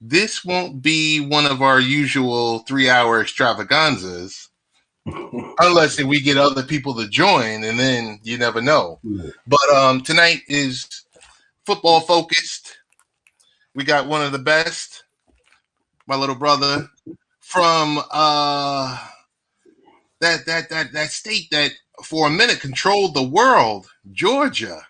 This won't be one of our usual 3-hour extravaganzas unless we get other people to join, and then you never know. But tonight is football focused. We got one of the best, my little brother, from that state that for a minute controlled the world, Georgia.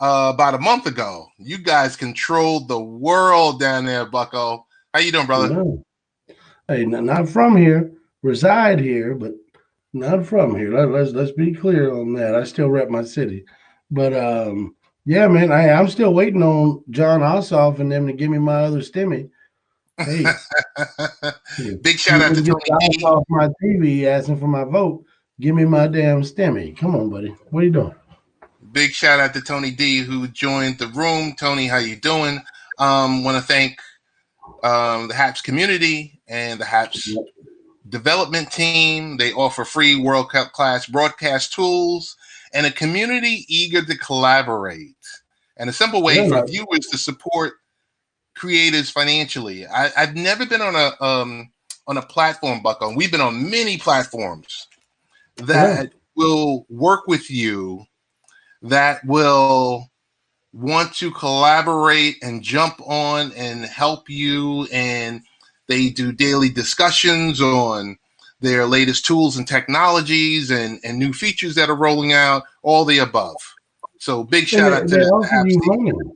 About a month ago, you guys controlled the world down there, Bucko. How you doing, brother? No. Hey, not from here. Reside here, but not from here. Let's be clear on that. I still rep my city, but yeah, man. I'm still waiting on John Ossoff and them to give me my other stimmy. Hey, Big shout out to get Tony D. off my TV asking for my vote. Give me my damn stimmy. Come on, buddy. What are you doing? Big shout out to Tony D who joined the room. Tony, how you doing? Want to thank the HAPS community and the HAPS development team. They offer free world-class broadcast tools and a community eager to collaborate. And a simple way for viewers to support creators financially. I've never been on a platform, Bucko. We've been on many platforms that will work with you, that will want to collaborate and jump on and help you, and they do daily discussions on their latest tools and technologies and new features that are rolling out, all the above. So big shout out to the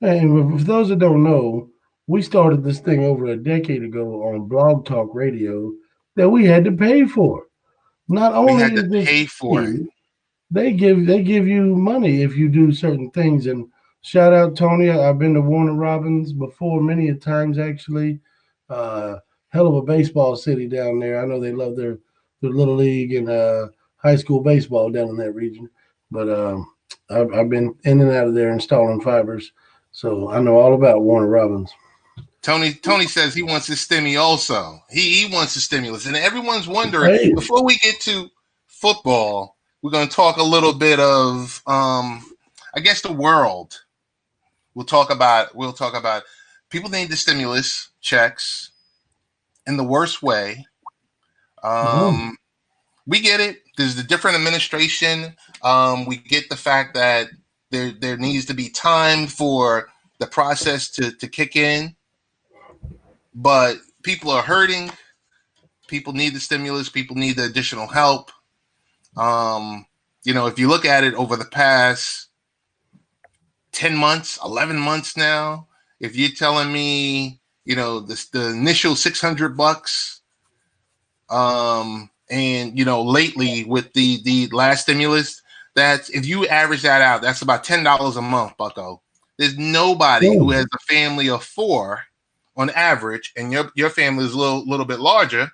and for those that don't know, we started this thing over a decade ago on Blog Talk Radio that we had to pay for. Not only we had to pay for it. They give you money if you do certain things. And shout out Tony. I've been to Warner Robins before many a times actually. Hell of a baseball city down there. I know they love their little league and high school baseball down in that region. But I've been in and out of there installing fibers, so I know all about Warner Robins. Tony says he wants his stimmy also. He wants a stimulus, and everyone's wondering. Before we get to football, we're going to talk a little bit of, I guess, the world. We'll talk about people need the stimulus checks in the worst way. We get it. There's the different administration. We get the fact that there needs to be time for the process to kick in. But people are hurting. People need the stimulus. People need the additional help. If you look at it over the past 10 months, 11 months now, if you're telling me, the initial $600, and lately with the last stimulus, that's, if you average that out, that's about $10 a month, Bucko. There's nobody who has a family of 4 on average, and your family is a little bit larger,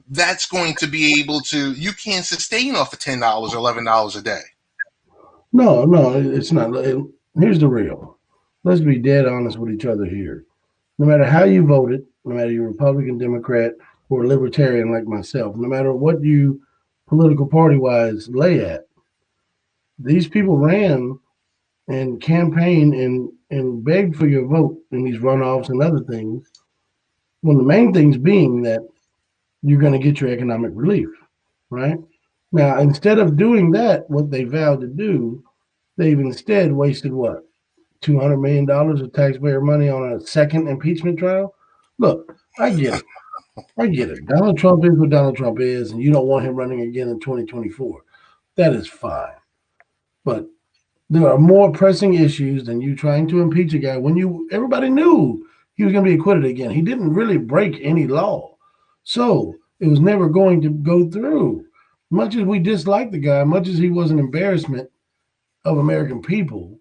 that's going to be able to, you can't sustain off of $10 or $11 a day. No, it's not. Here's the real. Let's be dead honest with each other here. No matter how you voted, no matter you're Republican, Democrat, or Libertarian like myself, no matter what you political party-wise lay at, these people ran and campaigned and begged for your vote in these runoffs and other things. One of the main things being that you're going to get your economic relief, right? Now, instead of doing that, what they vowed to do, they've instead wasted what? $200 million of taxpayer money on a second impeachment trial? Look, I get it. Donald Trump is what Donald Trump is, and you don't want him running again in 2024. That is fine. But there are more pressing issues than you trying to impeach a guy when everybody knew he was going to be acquitted again. He didn't really break any law. So it was never going to go through. Much as we dislike the guy, much as he was an embarrassment of American people,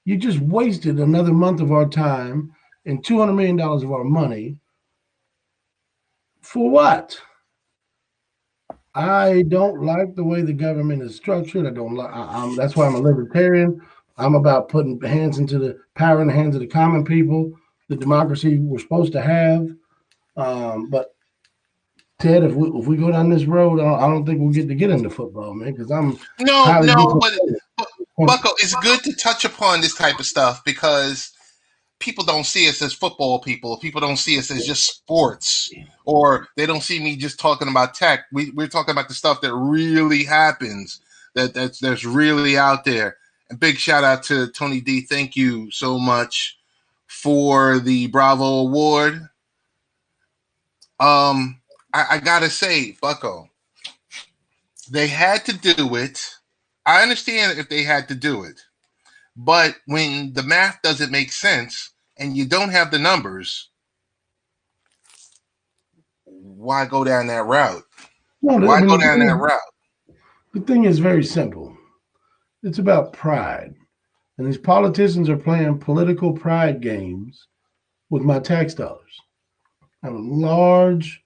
you just wasted another month of our time and $200 million of our money. For what? I don't like the way the government is structured. I don't like. That's why I'm a libertarian. I'm about putting hands into the power in the hands of the common people, the democracy we're supposed to have. But Ted, if we go down this road, I don't think we'll get into football, man. Because I'm no. Bucko, it's good to touch upon this type of stuff because people don't see us as football people. People don't see us as just sports, or they don't see me just talking about tech. We're talking about the stuff that really happens, that's really out there. And big shout out to Tony D. Thank you so much for the Bravo Award. I gotta say, Bucko, they had to do it. I understand if they had to do it, but when the math doesn't make sense and you don't have the numbers, why go down that route? No, Why go down that route? The thing is very simple. It's about pride. And these politicians are playing political pride games with my tax dollars. I have a large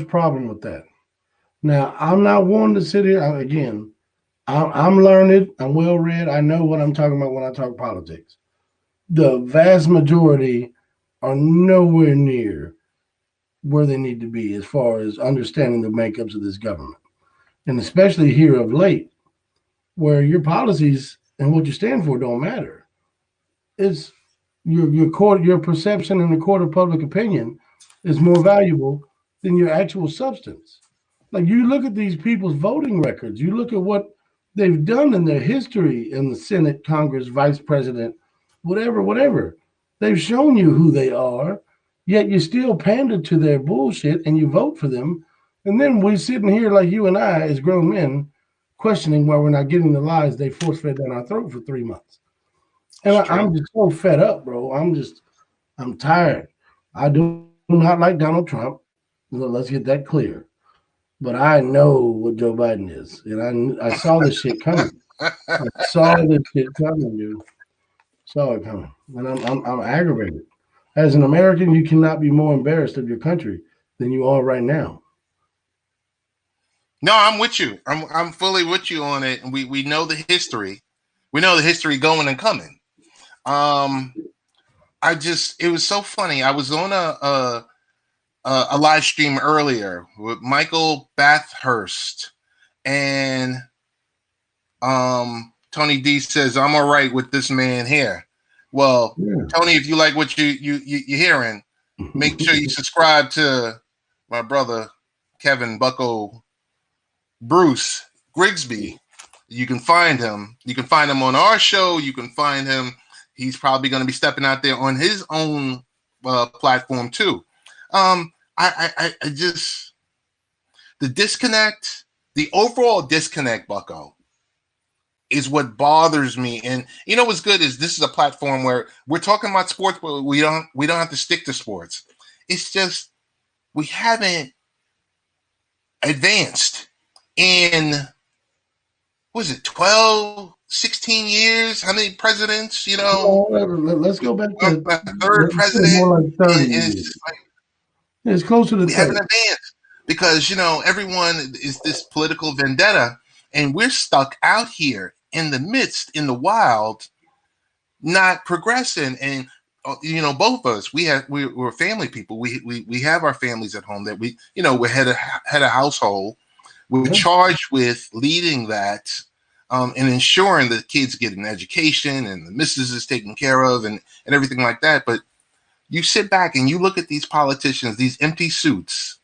problem with that. Now, I'm not one to sit here, again, I'm learned, I'm well read, I know what I'm talking about when I talk politics. The vast majority are nowhere near where they need to be as far as understanding the makeups of this government. And especially here of late, where your policies and what you stand for don't matter. It's your perception in the court of public opinion is more valuable than your actual substance. Like you look at these people's voting records, you look at what they've done in their history in the Senate, Congress, Vice President, whatever. They've shown you who they are, yet you still pander to their bullshit and you vote for them. And then we're sitting here like you and I, as grown men, questioning why we're not getting the lies they force fed down our throat for 3 months. And I'm just so fed up, bro. I'm tired. I do not like Donald Trump. Let's get that clear. But I know what Joe Biden is, and I saw this shit coming. I saw this shit coming, dude. Saw it coming, and I'm aggravated. As an American, you cannot be more embarrassed of your country than you are right now. No, I'm with you. I'm fully with you on it, and we know the history. We know the history going and coming. It was so funny. I was on a live stream earlier with Michael Bathurst, and Tony D says, I'm all right with this man here. Well, yeah. Tony, if you like what you're hearing, make sure you subscribe to my brother Kevin Bucko Bruce Grigsby. You can find him. You can find him on our show. You can find him. He's probably going to be stepping out there on his own platform too. I just, the disconnect, the overall disconnect, Bucko, is what bothers me. And you know what's good is this is a platform where we're talking about sports, but we don't have to stick to sports. It's just we haven't advanced in, what is it, 12, 16 years? How many presidents, you know? Let's go back to the third president. More like 30 years. It's closer to 30. We haven't advanced because, you know, everyone is this political vendetta, and we're stuck out here in the midst, in the wild, not progressing. And, you know, both of us, we're family people. We have our families at home that we, you know, we're head of household. We're charged with leading that and ensuring that kids get an education and the missus is taken care of and everything like that. But you sit back and you look at these politicians, these empty suits,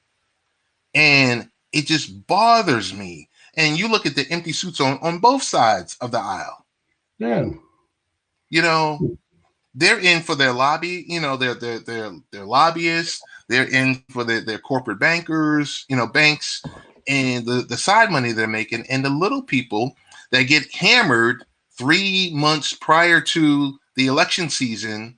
and it just bothers me. And you look at the empty suits on both sides of the aisle. Yeah. You know, they're in for their lobby, you know, they're lobbyists, they're in for their corporate bankers, you know, banks, and the side money they're making, and the little people that get hammered 3 months prior to the election season.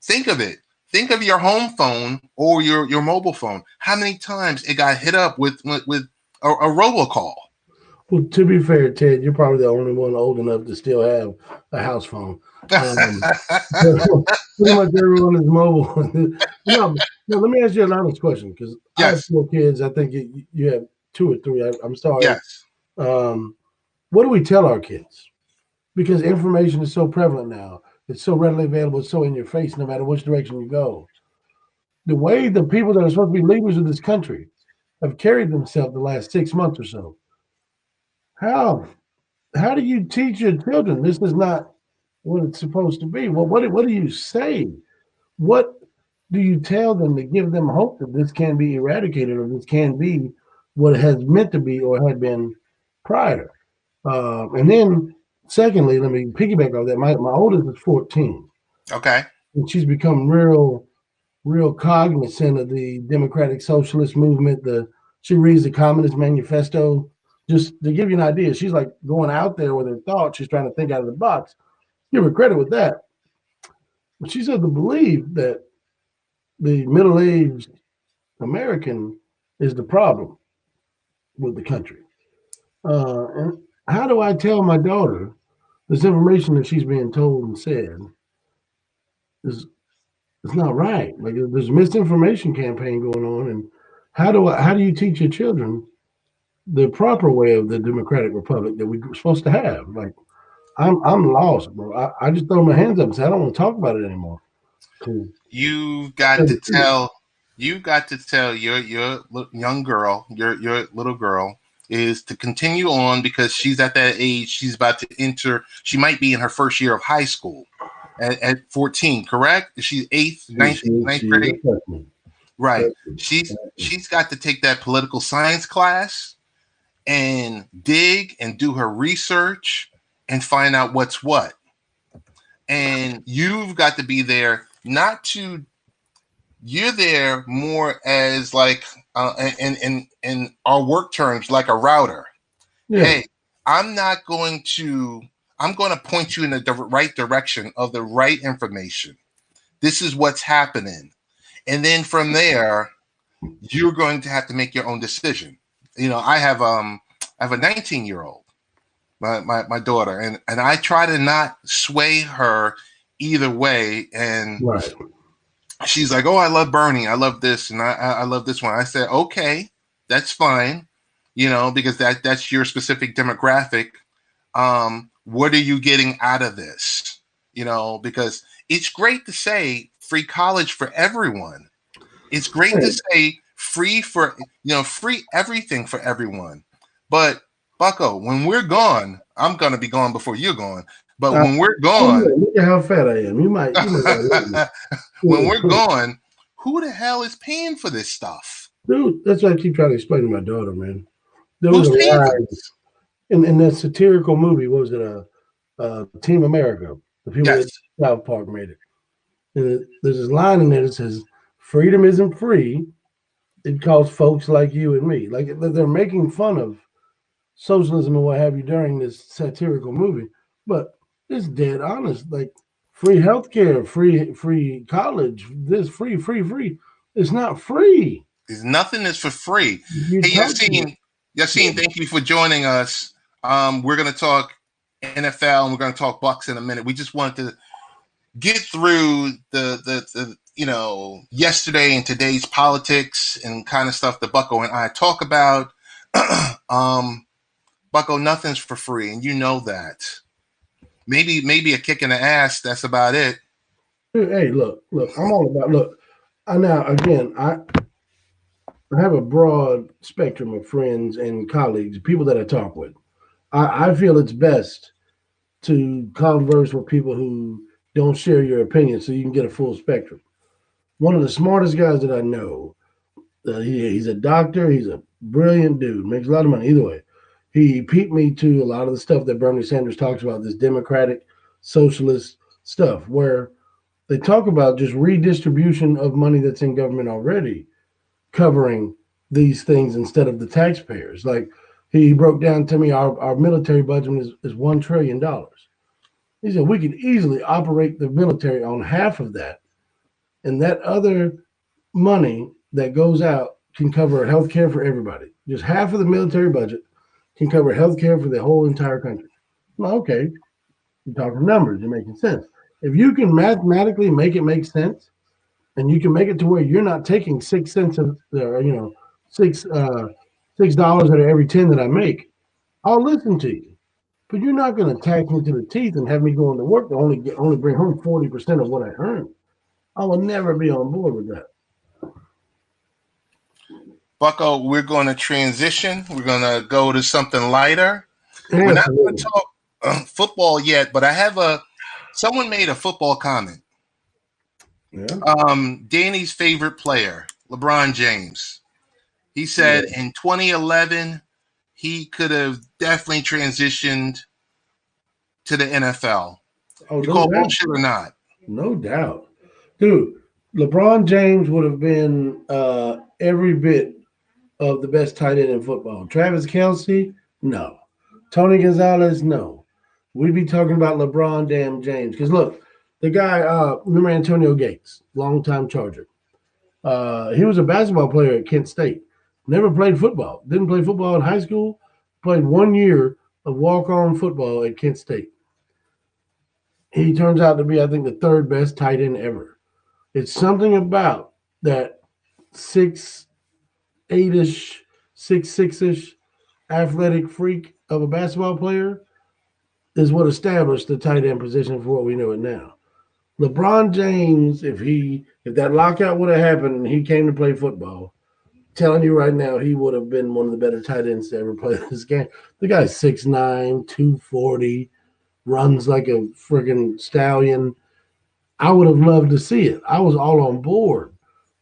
Think of it. Think of your home phone or your mobile phone. How many times it got hit up with a robocall? Well, to be fair, Ted, you're probably the only one old enough to still have a house phone. Pretty much everyone is mobile. No, let me ask you an honest question, because I have 4 kids. I think you have 2 or 3. I'm sorry. Yes. What do we tell our kids? Because information is so prevalent now. It's so readily available. It's so in your face, no matter which direction you go. The way the people that are supposed to be leaders of this country have carried themselves the last 6 months or so. How how do you teach your children this is not what it's supposed to be? Well, what do you say? What do you tell them to give them hope that this can be eradicated or this can be what it has meant to be or had been prior? And then, secondly, let me piggyback off that. My oldest is 14, Okay. and she's become real cognizant of the democratic socialist movement. She reads the Communist Manifesto. Just to give you an idea, she's like going out there with her thoughts. She's trying to think out of the box. Give her credit with that. But she's of the belief that the middle-aged American is the problem with the country. And how do I tell my daughter this information that she's being told and said is it's not right? Like there's a misinformation campaign going on, and how do you teach your children the proper way of the democratic republic that we're supposed to have? Like I'm lost, bro. I just throw my hands up and say I don't want to talk about it anymore. You've got to tell your young girl, your little girl, is to continue on because she's at that age. She's about to enter. She might be in her first year of high school at 14. Correct? She's ninth grade. Right. She's got to take that political science class and dig and do her research and find out what's what. And you've got to be there, you're there more as like in our work terms, like a router. Yeah. Hey, I'm going to point you in the right direction of the right information. This is what's happening. And then from there, you're going to have to make your own decision. I have a 19-year-old, my daughter, and I try to not sway her either way. And right. She's like, "Oh, I love Bernie. I love this, and I love this one." I said, "Okay, that's fine, because that's your specific demographic. What are you getting out of this? Because it's great to say free college for everyone. It's great to say free everything for everyone. But Bucko, when we're gone, I'm gonna be gone before you're gone. But when we're gone, look at how fat I am. You might when we're gone, who the hell is paying for this stuff? Dude, that's what I keep trying to explain to my daughter, man. There Who's was paying for this? In that satirical movie, what was it, Team America? The people at South Park made it. And there's this line in there that says, "Freedom isn't free. It costs folks like you and me." Like they're making fun of socialism and what have you during this satirical movie, but it's dead honest. Like free healthcare, free college, this free. It's not free. Nothing is for free. Hey, Yassine, thank you for joining us. We're going to talk NFL and we're going to talk Bucks in a minute. We just wanted to get through the yesterday and today's politics and kind of stuff that Bucko and I talk about. Bucko, nothing's for free, and you know that. Maybe a kick in the ass. That's about it. Hey, look. I'm all about I have a broad spectrum of friends and colleagues, people that I talk with. I feel it's best to converse with people who don't share your opinion so you can get a full spectrum. One of the smartest guys that I know, he's a doctor. He's a brilliant dude, makes a lot of money. Either way, he peeped me to a lot of the stuff that Bernie Sanders talks about, this democratic socialist stuff, where they talk about just redistribution of money that's in government already, covering these things instead of the taxpayers. Like he broke down to me, our military budget is $1 trillion. He said we could easily operate the military on half of that, and that other money that goes out can cover health care for everybody. Just half of the military budget can cover health care for the whole entire country. Well, okay, you're talking numbers, you're making sense. If you can mathematically make it make sense, and you can make it to where you're not taking 6 cents of, $6 out of every 10 that I make, I'll listen to you. But you're not going to tax me to the teeth and have me going to work to only bring home 40% of what I earn. I will never be on board with that. Bucko, we're going to transition. We're going to go to something lighter. We're not going Absolutely. to talk football yet, but I have someone made a football comment. Yeah. Danny's favorite player, LeBron James. He said in 2011 he could have definitely transitioned to the NFL. Oh, You no call doubt. bullshit or not? No doubt. Dude, LeBron James would have been every bit of the best tight end in football. Travis Kelsey, no. Tony Gonzalez, no. We'd be talking about LeBron damn James. Because look, the guy, remember Antonio Gates, longtime Charger. He was a basketball player at Kent State. Never played football. Didn't play football in high school. Played 1 year of walk-on football at Kent State. He turns out to be, I think, the third best tight end ever. It's something about that 6'8" ish, 6'6" ish athletic freak of a basketball player is what established the tight end position for what we know it now. LeBron James, if that lockout would have happened and he came to play football, telling you right now, he would have been one of the better tight ends to ever play this game. The guy's 6'9", 240, runs like a friggin' stallion. I would have loved to see it. I was all on board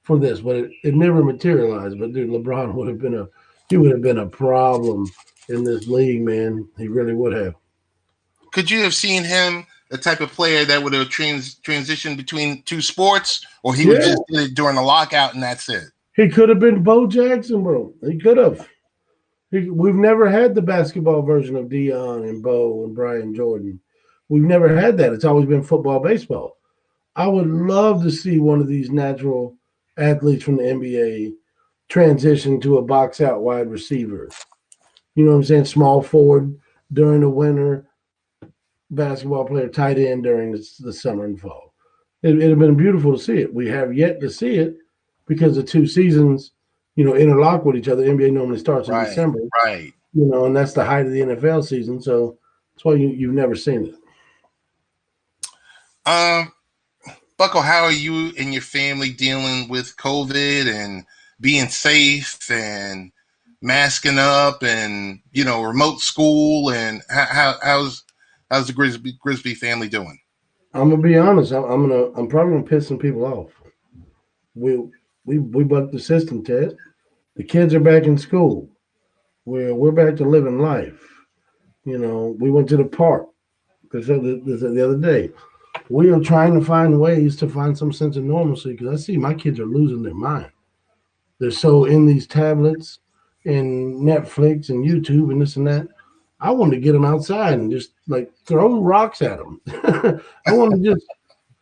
for this, but it never materialized. But dude, LeBron would have been a problem in this league, man. He really would have. Could you have seen him the type of player that would have transitioned between two sports, or he was Yeah, just did it during the lockout and that's it? he could have been Bo Jackson, bro. He could have. We've never had the basketball version of Dion and Bo and Brian Jordan. We've never had that. It's always been football, baseball. I would love to see one of these natural athletes from the NBA transition to a box out wide receiver. You know what I'm saying? Small forward during the winter, basketball player, tight end during the summer and fall. It'd have been beautiful to see it. We have yet to see it because the two seasons, interlock with each other. NBA normally starts in Right, December, right. and that's the height of the NFL season. So that's why you've never seen it. Um, Bucko, how are you and your family dealing with COVID and being safe and masking up and remote school, and how's the Grisby family doing? I'm gonna be honest. I'm probably gonna piss some people off. We we bucked the system, Ted. The kids are back in school. We're back to living life. We went to the park the other day. We are trying to find ways to find some sense of normalcy because I see my kids are losing their mind. They're so in these tablets and Netflix and YouTube and this and that. I want to get them outside and just like throw rocks at them. I want to just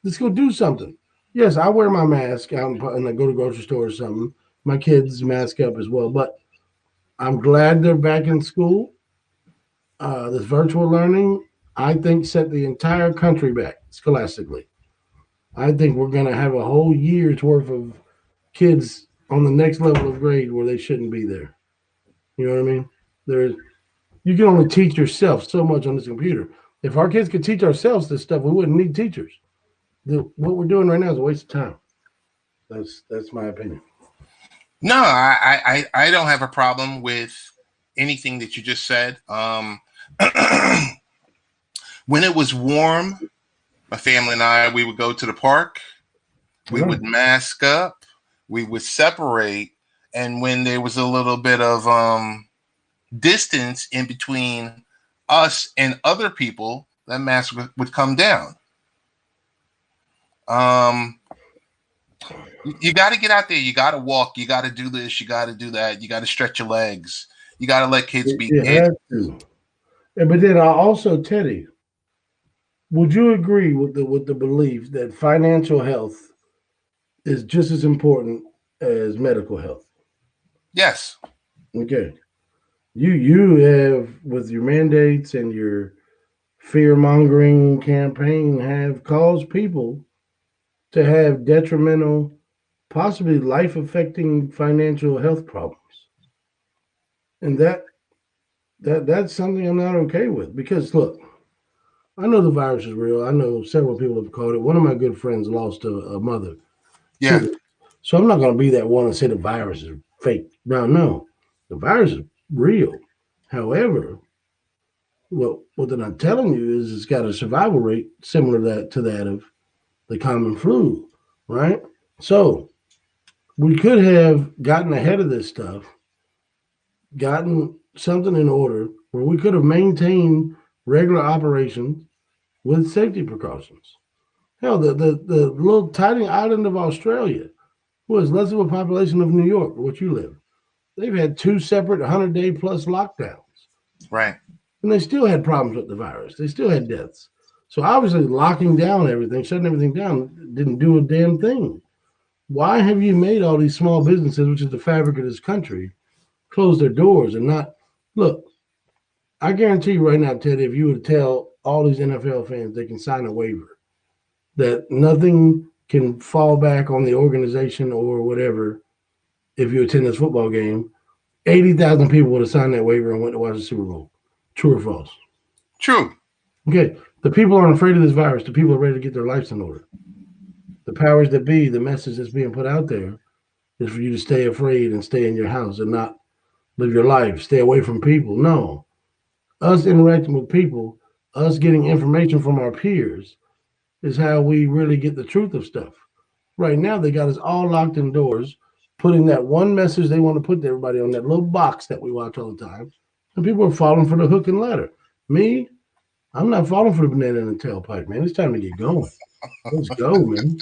let's go do something. Yes, I wear my mask out and I go to grocery store or something. My kids mask up as well, but I'm glad they're back in school. This virtual learning, I think, set the entire country back scholastically. I think we're going to have a whole year's worth of kids on the next level of grade where they shouldn't be there. You know what I mean? There's You can only teach yourself so much on this computer. If our kids could teach ourselves this stuff, we wouldn't need teachers. What we're doing right now is a waste of time. That's my opinion. No, I don't have a problem with anything that you just said. When it was warm, my family and I, we would go to the park. We Yeah. would mask up. We would separate. And when there was a little bit of distance in between us and other people, that mask would come down. You got to get out there. You got to walk. You got to do this. You got to do that. You got to stretch your legs. You got to let kids be You kids. have to. But then I also, Teddy, would you agree with the belief that financial health is just as important as medical health? Yes. Okay. You have with your mandates and your fear mongering campaign have caused people to have detrimental, possibly life affecting financial health problems. And that's something I'm not okay with because look, I know the virus is real. I know several people have caught it. One of my good friends lost a mother to Yeah. it. So I'm not going to be that one and say the virus is fake. No, the virus is real. However, Well, what they're not telling you is it's got a survival rate similar to that of the common flu, right? So we could have gotten ahead of this stuff, gotten something in order where we could have maintained regular operations with safety precautions. Hell, the little tiny island of Australia was less of a population of New York, where you live. They've had two separate 100-day plus lockdowns, Right. and they still had problems with the virus. They still had deaths. So obviously, locking down everything, shutting everything down, didn't do a damn thing. Why have you made all these small businesses, which is the fabric of this country, close their doors and not look? I guarantee you right now, Ted, if you would tell all these NFL fans they can sign a waiver that nothing can fall back on the organization or whatever if you attend this football game, 80,000 people would have signed that waiver and went to watch the Super Bowl. True or false? True. Okay. The people aren't afraid of this virus. The people are ready to get their lives in order. The powers that be, the message that's being put out there is for you to stay afraid and stay in your house and not live your life, stay away from people. No. Us interacting with people, us getting information from our peers is how we really get the truth of stuff. Right now, they got us all locked indoors, putting that one message they want to put to everybody on that little box that we watch all the time. And people are falling for the hook and ladder. Me, I'm not falling for the banana in the tailpipe, man. It's time to get going. Let's go, man.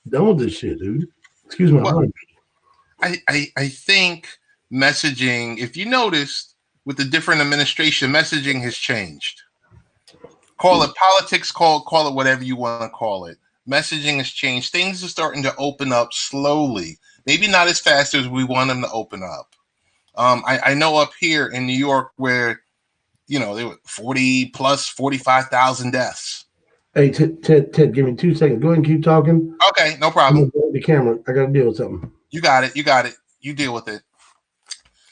Done with this shit, dude. Excuse my Well, language. I think messaging, if you noticed, with the different administration, messaging has changed. Call it politics, call it whatever you want to call it. Messaging has changed. Things are starting to open up slowly. Maybe not as fast as we want them to open up. I know up here in New York where, there were 40 plus 45,000 deaths. Hey, Ted, give me 2 seconds. Go ahead and keep talking. Okay, no I'm problem. gonna go to the camera. I got to deal with something. You got it. You deal with it.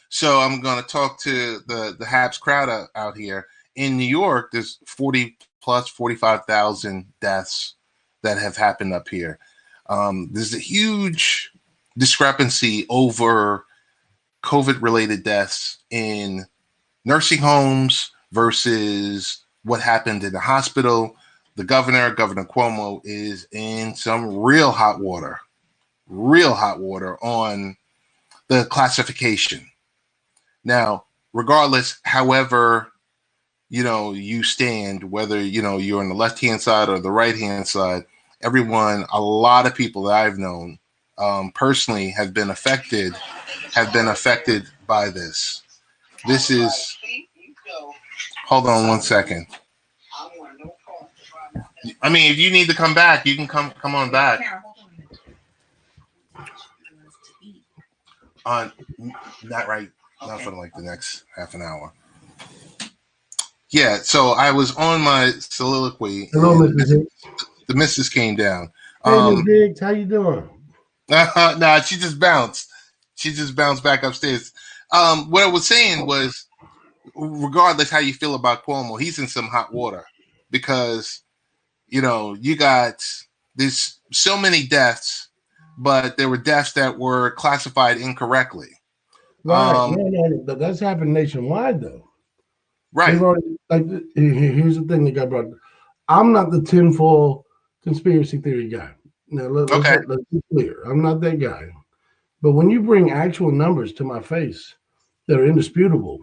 So I'm going to talk to the Habs crowd out here. In New York, there's 40 plus 45,000 deaths that have happened up here. There's a huge discrepancy over COVID-related deaths in nursing homes versus what happened in the hospital. The Governor Cuomo, is in some real hot water on the classification. Now, regardless, however, you stand, whether, you're on the left-hand side or the right-hand side, a lot of people that I've known personally have been affected by this. This is, hold on one second. I mean, if you need to come back, you can come on back. Not right, not for like the next half an hour. Yeah, so I was on my soliloquy. Hello, Mrs. Hicks. The missus came down. Hey, Ms. Hicks, how you doing? Nah, she just bounced. She just bounced back upstairs. What I was saying was, regardless how you feel about Cuomo, he's in some hot water because, there's so many deaths, but there were deaths that were classified incorrectly. Right. No, that's happened nationwide, though. Right. Here's the thing that got brought up. I'm not the tinfoil conspiracy theory guy. Now, let's be clear. I'm not that guy. But when you bring actual numbers to my face that are indisputable,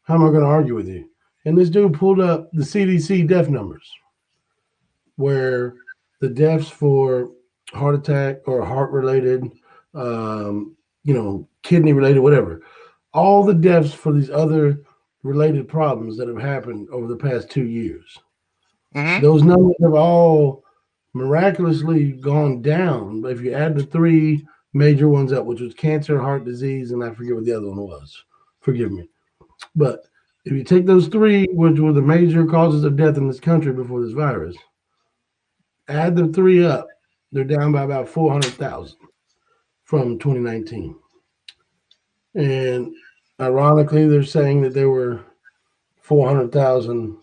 how am I going to argue with you? And this dude pulled up the CDC death numbers, where the deaths for heart attack or heart-related, kidney-related, whatever, all the deaths for these other related problems that have happened over the past 2 years. Mm-hmm. Those numbers have all miraculously gone down. But if you add the three major ones up, which was cancer, heart disease, and I forget what the other one was. Forgive me. But if you take those three, which were the major causes of death in this country before this virus, add the three up, they're down by about 400,000 from 2019. And ironically, they're saying that there were 400,000,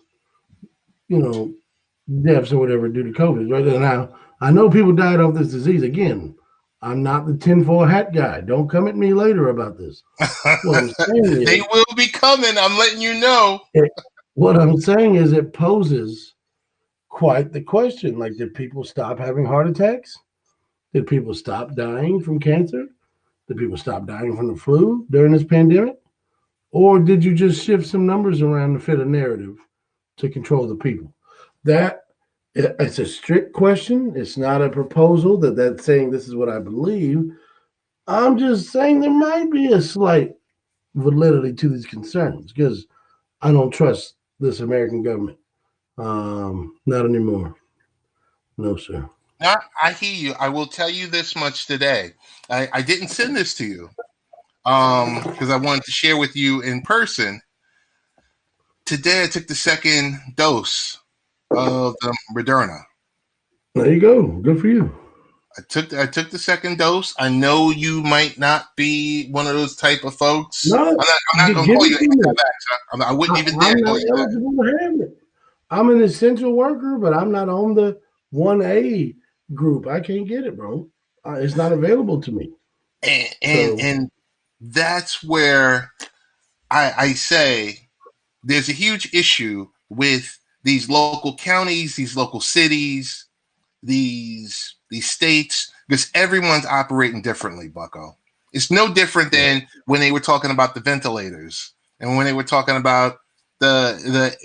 deaths or whatever due to COVID. Right now, I know people died of this disease. Again, I'm not the tinfoil hat guy. Don't come at me later about this. What I'm saying is, they will be coming. I'm letting you know. What I'm saying is it poses quite the question. Like, did people stop having heart attacks? Did people stop dying from cancer? Did people stop dying from the flu during this pandemic? Or did you just shift some numbers around to fit a narrative to control the people? That it's a strict question. It's not a proposal that's saying this is what I believe. I'm just saying there might be a slight validity to these concerns because I don't trust this American government. Not anymore. No, sir. Now, I hear you. I will tell you this much today. I didn't send this to you because I wanted to share with you in person. Today, I took the second dose of the Moderna. There you go. Good for you. I took the second dose. I know you might not be one of those type of folks. No, I'm not going to give call it you to me. anti-vax. I wouldn't even dare I'm call not you that. eligible to have it. I'm an essential worker, but I'm not on the 1A group. I can't get it, bro. It's not available to me. And that's where I say there's a huge issue with these local counties, these local cities, these states, because everyone's operating differently, Bucko. It's no different than when they were talking about the ventilators and when they were talking about the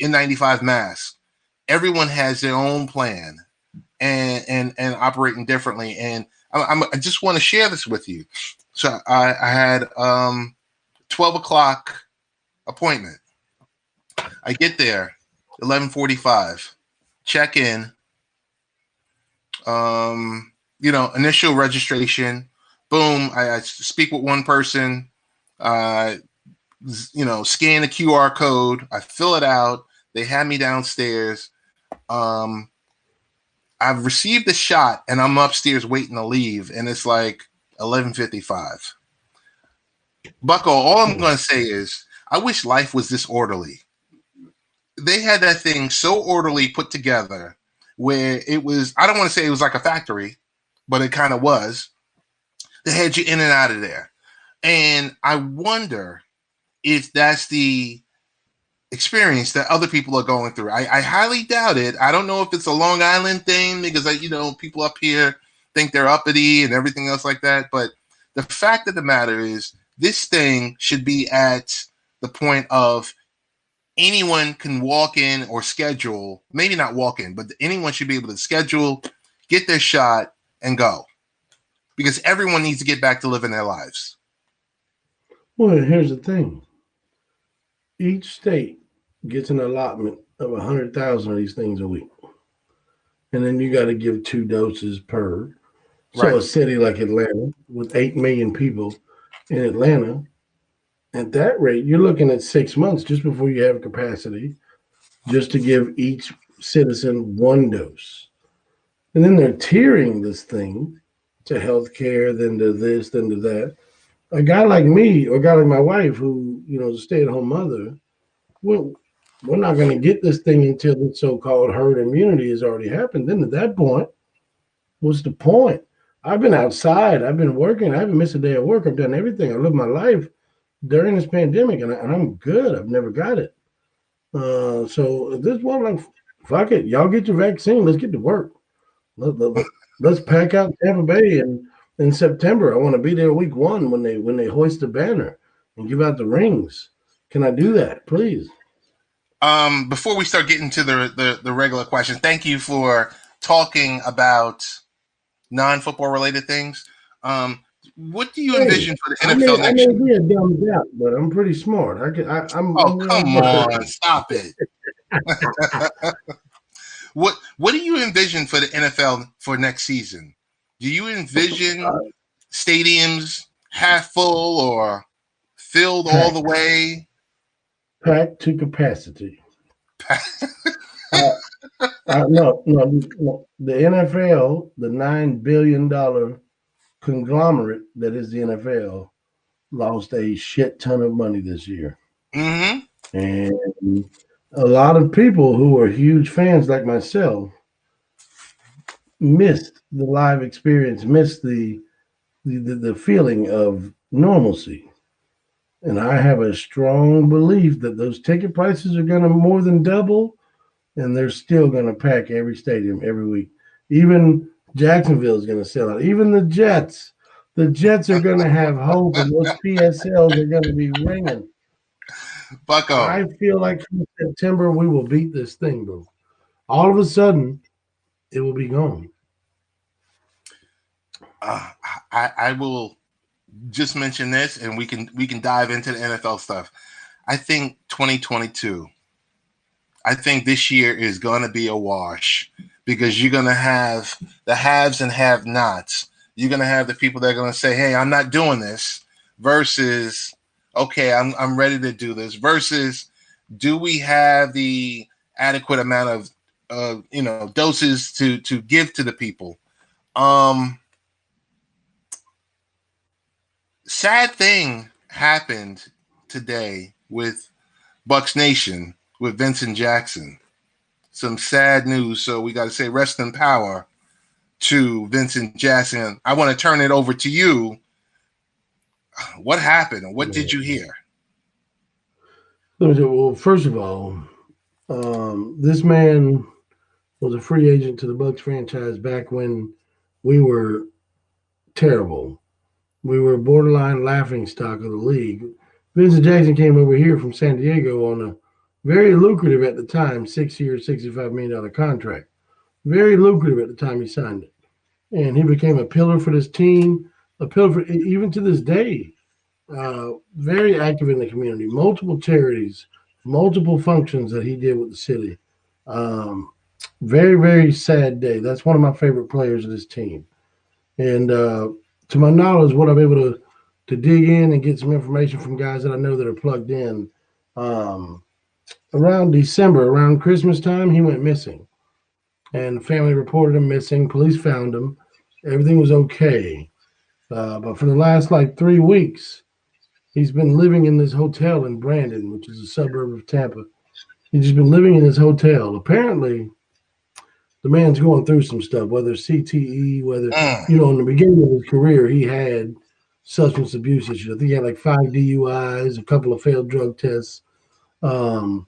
N95 mask. Everyone has their own plan and operating differently. And I just want to share this with you. So I had 12 o'clock appointment. I get there 11:45, check in. Initial registration. Boom. I speak with one person. Scan the QR code. I fill it out. They have me downstairs. I've received the shot and I'm upstairs waiting to leave, and it's like 11:55. Bucko, all I'm going to say is I wish life was this orderly. They had that thing so orderly put together where it was, I don't want to say it was like a factory, but it kind of was. They had you in and out of there. And I wonder if that's the experience that other people are going through. I highly doubt it. I don't know if it's a Long Island thing because people up here think they're uppity and everything else like that. But the fact of the matter is this thing should be at the point of anyone can walk in or schedule, maybe not walk in, but anyone should be able to schedule, get their shot, and go. Because everyone needs to get back to living their lives. Well, here's the thing. Each state gets an allotment of 100,000 of these things a week. And then you got to give 2 doses per. So Right. a city like Atlanta with 8 million people in Atlanta, at that rate, you're looking at 6 months just before you have capacity just to give each citizen 1 dose. And then they're tiering this thing to healthcare, then to this, then to that. A guy like me or a guy like my wife who, is a stay-at-home mother, we're not going to get this thing until the so-called herd immunity has already happened. Then at that point, what's the point? I've been outside. I've been working. I haven't missed a day of work. I've done everything. I lived my life during this pandemic, and I'm good. I've never got it. So at this point, like, fuck it. Y'all get your vaccine. Let's get to work. Let's pack out Tampa Bay in September. I want to be there week 1 when they hoist the banner and give out the rings. Can I do that, please? Before we start getting to the regular questions, thank you for talking about non-football related things. What do you envision for the NFL next year? I may be a dumb doubt, but I'm pretty smart. Come on, stop it. What do you envision for the NFL for next season? Do you envision stadiums half full or filled all the way? Packed to capacity. No. The NFL, the $9 billion conglomerate that is the NFL, lost a shit ton of money this year. Mm-hmm. And a lot of people who are huge fans like myself missed the live experience, missed the feeling of normalcy. And I have a strong belief that those ticket prices are going to more than double, and they're still going to pack every stadium every week. Even Jacksonville is going to sell out. Even the Jets. The Jets are going to have hope, and those PSLs are going to be ringing. Bucko. I feel like from September we will beat this thing, bro. All of a sudden, it will be gone. I will just mention this, and we can dive into the NFL stuff. I think 2022. I think this year is going to be a wash because you're going to have the haves and have-nots. You're going to have the people that are going to say, "Hey, I'm not doing this," versus, "Okay, I'm ready to do this." Versus, do we have the adequate amount of doses to give to the people? Sad thing happened today with Bucks Nation with Vincent Jackson. Some sad news. So we got to say rest in power to Vincent Jackson. I want to turn it over to you. What happened and what did you hear? Well, first of all, this man was a free agent to the Bucks franchise back when we were terrible. We were borderline laughing stock of the league. Vincent Jackson came over here from San Diego on a very lucrative at the time 6-year, $65 million contract. Very lucrative at the time he signed it. And he became a pillar for this team, a pillar for even to this day. Very active in the community, multiple charities, multiple functions that he did with the city. Very, very sad day. That's one of my favorite players of this team. And to my knowledge, what I'm able to dig in and get some information from guys that I know that are plugged in, around December, around Christmas time, he went missing. And the family reported him missing. Police found him. Everything was okay. But for the last 3 weeks, he's been living in this hotel in Brandon, which is a suburb of Tampa. He's just been living in this hotel. Apparently, the man's going through some stuff, whether CTE, whether, in the beginning of his career, he had substance abuse issues. I think he had 5 DUIs, a couple of failed drug tests in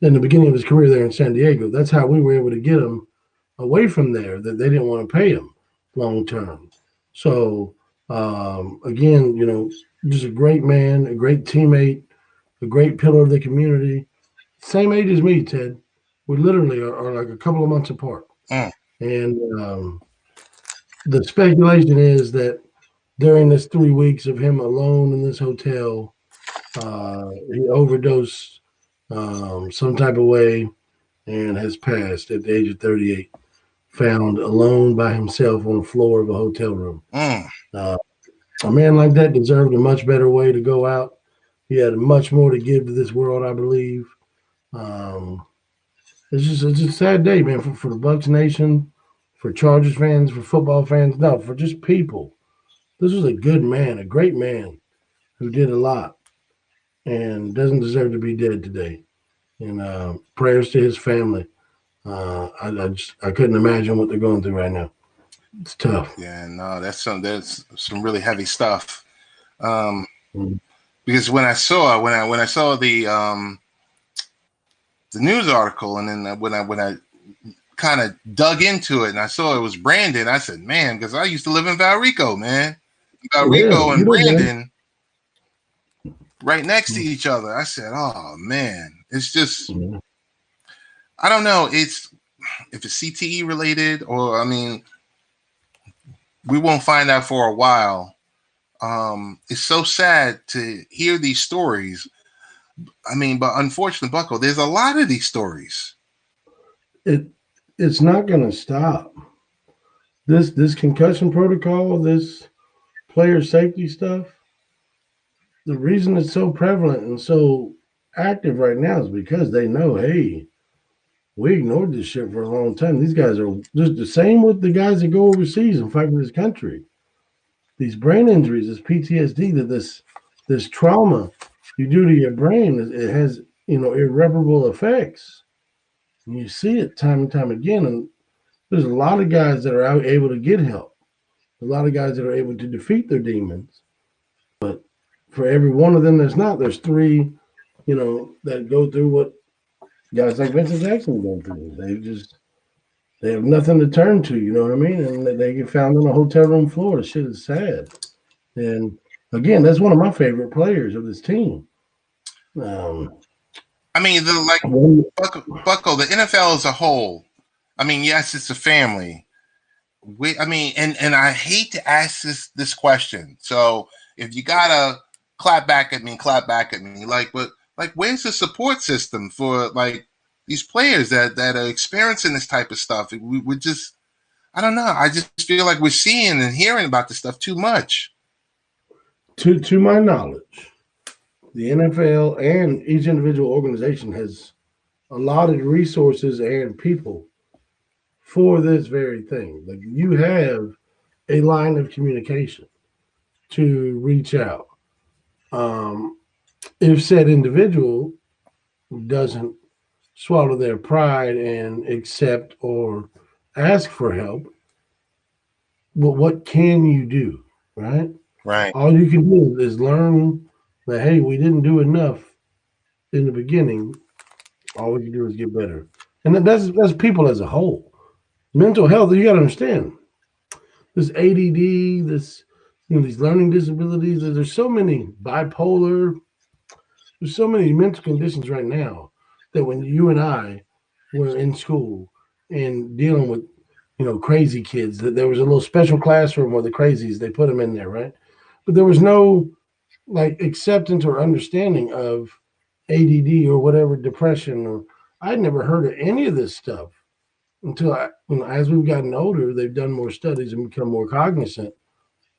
the beginning of his career there in San Diego. That's how we were able to get him away from there, that they didn't want to pay him long term. So, again, just a great man, a great teammate, a great pillar of the community. Same age as me, Ted. We literally are a couple of months apart. And the speculation is that during this 3 weeks of him alone in this hotel, he overdosed some type of way and has passed at the age of 38, found alone by himself on the floor of a hotel room. A man like that deserved a much better way to go out. He had much more to give to this world, I believe. It's just a sad day, man, for the Bucks Nation, for Chargers fans, for football fans, no, for just people. This was a good man, a great man who did a lot and doesn't deserve to be dead today. And prayers to his family. I couldn't imagine what they're going through right now. It's tough. Yeah, no, that's some really heavy stuff. Because when I saw the news article, and then when I kind of dug into it and I saw it was Brandon, I said, man, because I used to live in Valrico, man. Valrico and Brandon right next to each other. I said, oh man, it's just I don't know. If it's CTE related, or we won't find out for a while. It's so sad to hear these stories. But unfortunately, Bucko, there's a lot of these stories. It's not going to stop. This concussion protocol, this player safety stuff, the reason it's so prevalent and so active right now is because they know, hey, we ignored this shit for a long time. These guys are just the same with the guys that go overseas and fight for this country. These brain injuries, this PTSD, that this trauma you do to your brain, it has irreparable effects. And you see it time and time again. And there's a lot of guys that are able to get help. A lot of guys that are able to defeat their demons. But for every one of them that's not, there's three, that go through what guys like Vincent Jackson go through. They have nothing to turn to, you know what I mean? And they get found on a hotel room floor. The shit is sad. And again, that's one of my favorite players of this team. I mean, Bucko, the NFL as a whole. I mean, yes, it's a family. And I hate to ask this question. So if you gotta clap back at me. But where's the support system for like these players that are experiencing this type of stuff? We just, I don't know. I just feel like we're seeing and hearing about this stuff too much. To my knowledge, the NFL and each individual organization has allotted resources and people for this very thing. Like you have a line of communication to reach out. If said individual doesn't swallow their pride and accept or ask for help, but what can you do, right? Right. All you can do is learn that, hey, we didn't do enough in the beginning. All we can do is get better. And that's people as a whole. Mental health, you got to understand. This ADD, these learning disabilities, there's so many bipolar, there's so many mental conditions right now that when you and I were in school and dealing with, crazy kids, that there was a little special classroom where the crazies, they put them in there, right? But there was no like acceptance or understanding of ADD or whatever, depression, or I'd never heard of any of this stuff until as we've gotten older, they've done more studies and become more cognizant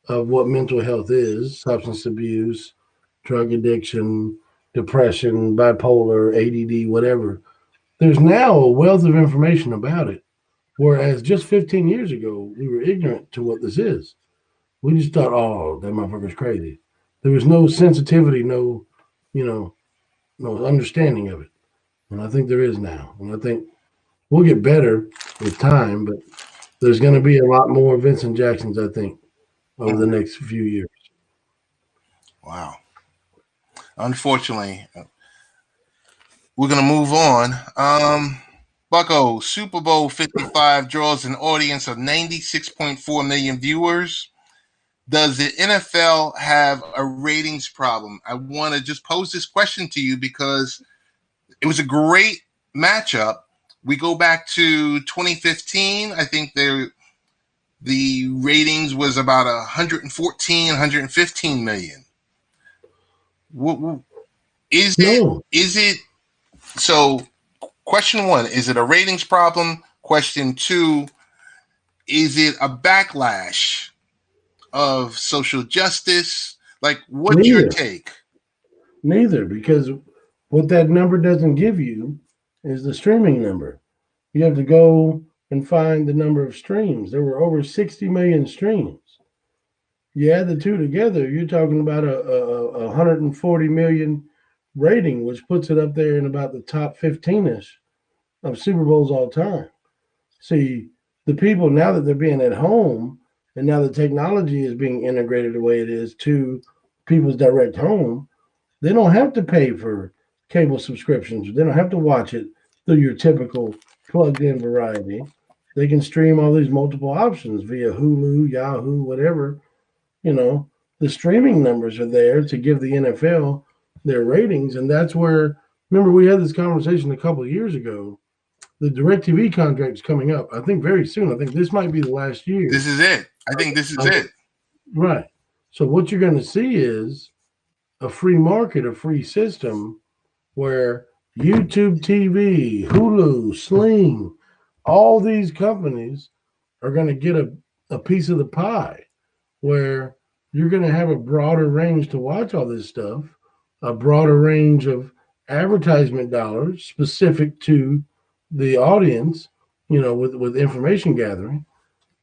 of what mental health is, substance abuse, drug addiction, depression, bipolar, ADD, whatever. There's now a wealth of information about it. Whereas just 15 years ago, we were ignorant to what this is. We just thought, oh, that motherfucker's crazy. There was no sensitivity, no understanding of it. And I think there is now. And I think we'll get better with time, but there's going to be a lot more Vincent Jacksons, I think, over the next few years. Wow. Unfortunately, we're going to move on. Bucko, Super Bowl 55 draws an audience of 96.4 million viewers. Does the NFL have a ratings problem? I want to just pose this question to you because it was a great matchup. We go back to 2015. I think the ratings was about 114, 115 million. Is it so? Question one, is it a ratings problem? Question two, is it a backlash of social justice? Like, what's your take? Neither, because what that number doesn't give you is the streaming number. You have to go and find the number of streams. There were over 60 million streams. You add the two together, you're talking about a 140 million rating, which puts it up there in about the top 15-ish of Super Bowls all time. See, the people, now that they're being at home and now the technology is being integrated the way it is to people's direct home, they don't have to pay for cable subscriptions. They don't have to watch it through your typical plugged-in variety. They can stream all these multiple options via Hulu, Yahoo, whatever. The streaming numbers are there to give the NFL their ratings, and that's where, remember, we had this conversation a couple of years ago. The DirecTV contract is coming up, I think, very soon. I think this might be the last year. This is it. I think this is it. Right. So what you're going to see is a free market, a free system where YouTube TV, Hulu, Sling, all these companies are going to get a piece of the pie where you're going to have a broader range to watch all this stuff, a broader range of advertisement dollars specific to the audience, with information gathering.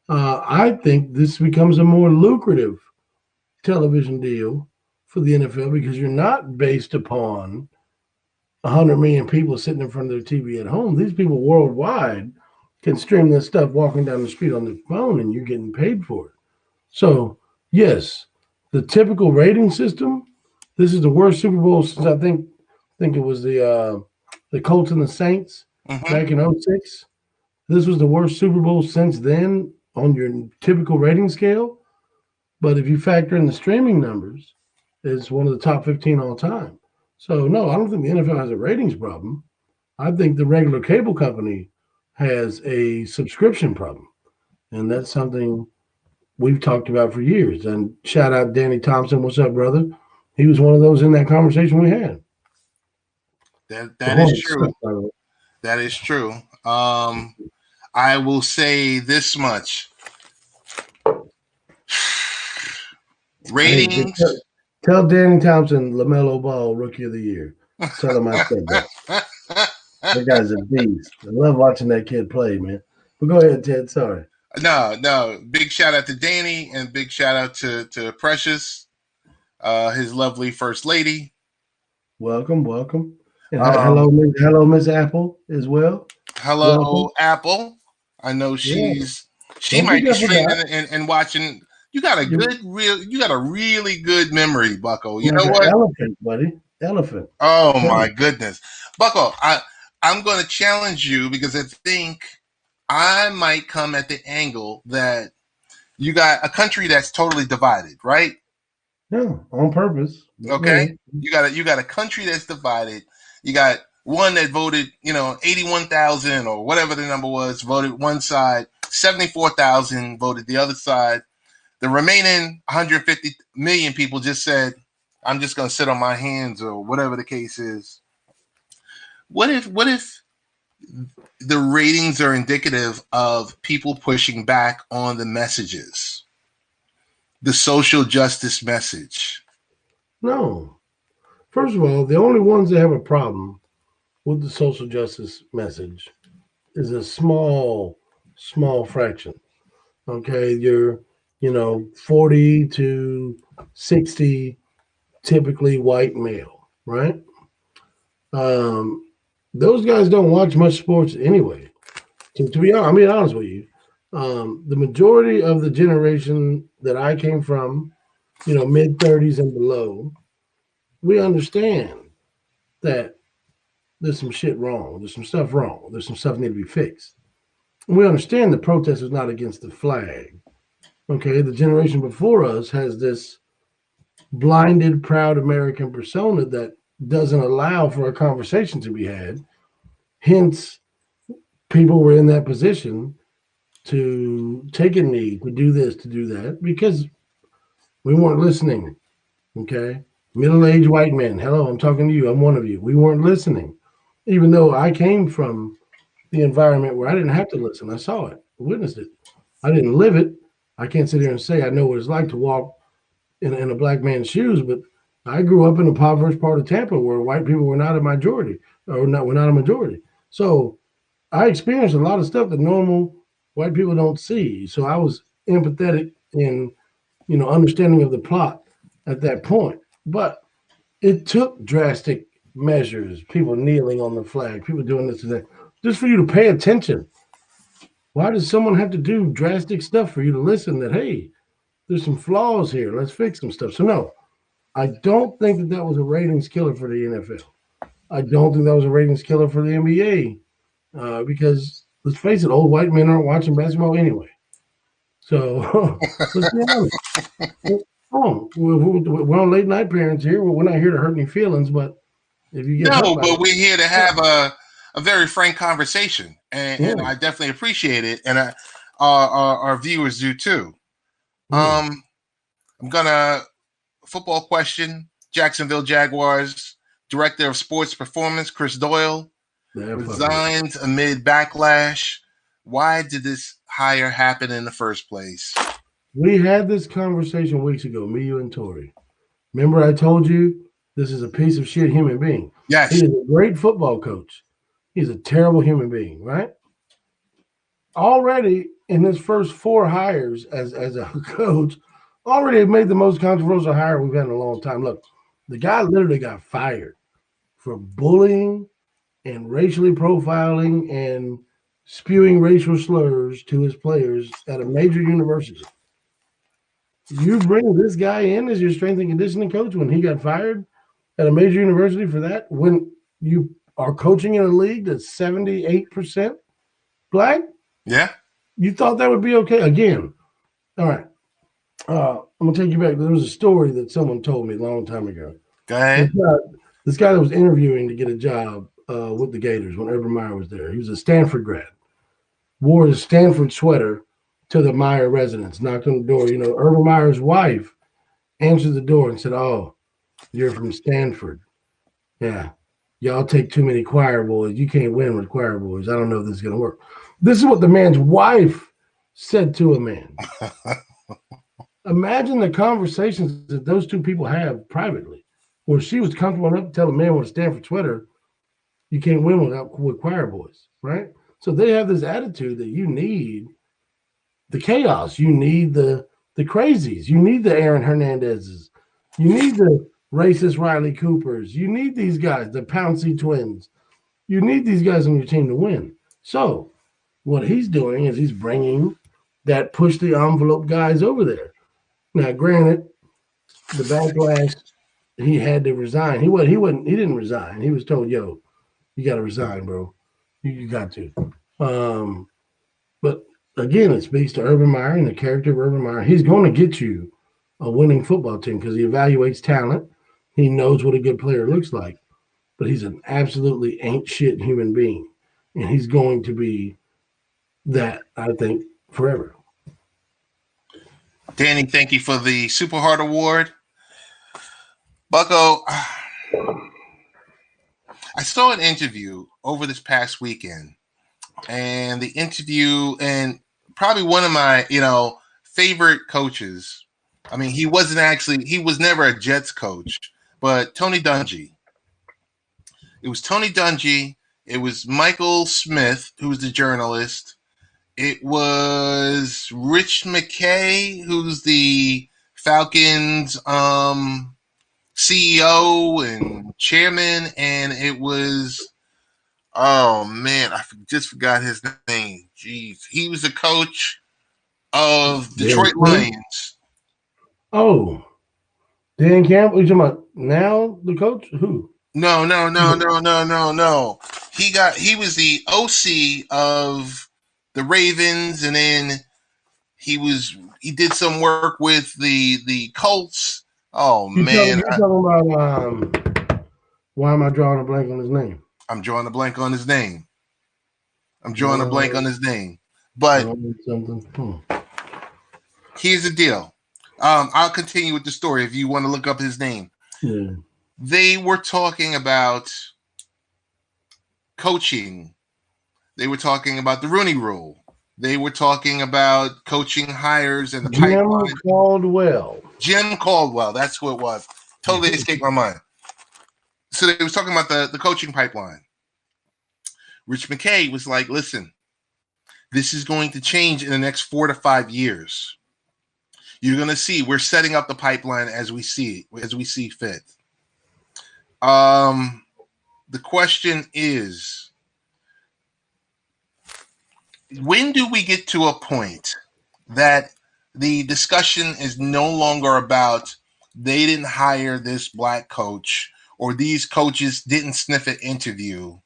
I think this becomes a more lucrative television deal for the NFL because you're not based upon 100 million people sitting in front of their TV at home. These people worldwide can stream this stuff walking down the street on their phone and you're getting paid for it. So, yes, the typical rating system This is the worst Super Bowl since I think it was the Colts and the Saints Hmm. back in '06. This was the worst Super Bowl since then on your typical rating scale. But if you factor in the streaming numbers, it's one of the top 15 all time. So no, I don't think the NFL has a ratings problem. I think the regular cable company has a subscription problem. And that's something we've talked about for years. And shout out Danny Thompson. What's up, brother? He was one of those in that conversation we had. The That is Hornets true. suck, by the way. That is true. I will say this much: Hey, ratings. tell Danny Thompson LaMelo Ball Rookie of the Year. Tell him I said that. That guy's a beast. I love watching that kid play, man. But go ahead, Ted. Sorry. No. Big shout out to Danny and big shout out to Precious, his lovely first lady. Welcome, welcome. And Um, hello, Miss Apple as well. hello, Welcome. Apple. I know Yeah. she Don't might be think I forgot. streaming and watching. You're You got a really good memory, Bucko. You like know an what? elephant, buddy. Elephant. Oh Tell my me. goodness, Bucko. I'm going to challenge you because I think I might come at the angle that you got a country that's totally divided, right? No, on purpose. But go Okay, ahead. you got a country that's divided. You got one that voted, 81,000 or whatever the number was, voted one side. 74,000 voted the other side. The remaining 150 million people just said, "I'm just going to sit on my hands," or whatever the case is. What if the ratings are indicative of people pushing back on the messages, the social justice message? No. First of all, the only ones that have a problem with the social justice message is a small fraction. Okay, you're 40 to 60, typically white male, right? Um, those guys don't watch much sports anyway. To be honest, I mean honest with you, the majority of the generation that I came from, mid 30s and below, we understand that there's some shit wrong. There's some stuff wrong. There's some stuff need to be fixed. And we understand the protest is not against the flag. Okay, the generation before us has this blinded, proud American persona that doesn't allow for a conversation to be had. Hence, people were in that position to take a knee, to do this, to do that, because we weren't listening. Okay, middle-aged white men. Hello, I'm talking to you. I'm one of you. We weren't listening, even though I came from the environment where I didn't have to listen. I saw it, witnessed it. I didn't live it. I can't sit here and say I know what it's like to walk in a black man's shoes, but I grew up in a impoverished part of Tampa where white people were not a majority, or not were not a majority. So I experienced a lot of stuff that normal white people don't see. So I was empathetic in understanding of the plot at that point. But it took drastic measures, people kneeling on the flag, people doing this and that, just for you to pay attention. Why does someone have to do drastic stuff for you to listen that, hey, there's some flaws here. Let's fix some stuff. So, no, I don't think that was a ratings killer for the NFL. I don't think that was a ratings killer for the NBA because let's face it, old white men aren't watching basketball anyway. So let's be honest. We're on late night parents here. We're not here to hurt any feelings, but if you get hurt No, by but we're here to it, have a very frank conversation, and yeah, I definitely appreciate it, and our viewers do too. yeah, I'm gonna football question: Jacksonville Jaguars director of sports performance Chris Doyle that fucker. resigns amid backlash. Why did this hire happen in the first place? We had this conversation weeks ago, me, you, and Tori. Remember, I told you this is a piece of shit human being. He Yes. is a great football coach. He's a terrible human being, right? Already in his first four hires as a coach, already made the most controversial hire we've had in a long time. Look, the guy literally got fired for bullying and racially profiling and spewing racial slurs to his players at a major university. You bring this guy in as your strength and conditioning coach when he got fired at a major university for that, when you are coaching in a league that's 78% black? Yeah. You thought that would be okay? Again, all right. I'm gonna take you back. There was a story that someone told me a long time ago. Go This ahead. guy, this guy that was interviewing to get a job with the Gators when Urban Meyer was there. He was a Stanford grad. Wore his Stanford sweater to the Meyer residence. Knocked on the door. You know, Urban Meyer's wife answered the door and said, "Oh, you're from Stanford. Yeah, y'all take too many choir boys. You can't win with choir boys. I don't know if this is gonna work." This is what the man's wife said to a man. Imagine the conversations that those two people have privately, where she was comfortable enough to tell a man with a Stanford sweater, "You can't win with choir boys," right? So they have this attitude that you need the chaos, you need the crazies, you need the Aaron Hernandezes, you need the racist Riley Coopers, you need these guys, the Pouncey twins, you need these guys on your team to win. So what he's doing is he's bringing that push the envelope guys over there. Now, granted, the backlash, he had to resign. He didn't resign. He was told, "Yo, you got to resign, bro. You got to." But again, it speaks to Urban Meyer and the character of Urban Meyer. He's going to get you a winning football team because he evaluates talent. He knows what a good player looks like, but he's an absolutely ain't shit human being, and he's going to be that, I think, forever. Danny, thank you for the Super Heart Award. Bucko, I saw an interview over this past weekend, and the interview, and probably one of my, favorite coaches. I mean, he was never a Jets coach, but Tony Dungy. It was Tony Dungy. It was Michael Smith, who was the journalist. It was Rich McKay, who's the Falcons CEO and chairman, and it was, oh man, I just forgot his name. Jeez, he was the coach of Detroit Lions. Oh, Dan Campbell. You talking about now the coach? Who? No. He was the OC of the Ravens, and then he did some work with the Colts. Oh man, You're talking about why am I drawing a blank on his name? I'm drawing a blank on his name. But here's the deal. I'll continue with the story if you want to look up his name. Yeah. They were talking about coaching. They were talking about the Rooney Rule. They were talking about coaching hires and the pipeline. Jim Caldwell. That's who it was. Totally escaped my mind. So they was talking about the coaching pipeline. Rich McKay was like, listen, this is going to change in the next 4 to 5 years. You're going to see we're setting up the pipeline as we see fit. The question is, when do we get to a point that the discussion is no longer about they didn't hire this black coach or these coaches didn't sniff an interview,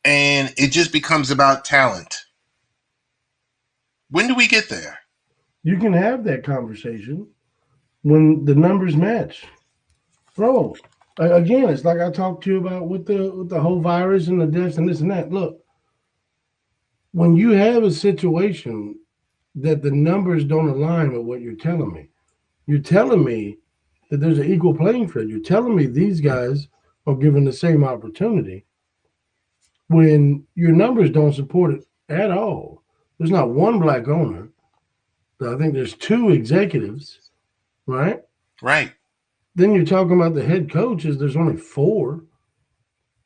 and it just becomes about talent? When do we get there? You can have that conversation when the numbers match. Bro, again, it's like I talked to you about with the whole virus and the deaths and this and that. Look, when you have a situation that the numbers don't align with what you're telling me that there's an equal playing field. You're telling me these guys are given the same opportunity when your numbers don't support it at all. There's not one black owner. I think there's 2 executives, right? Right. Then you're talking about the head coaches. There's only 4.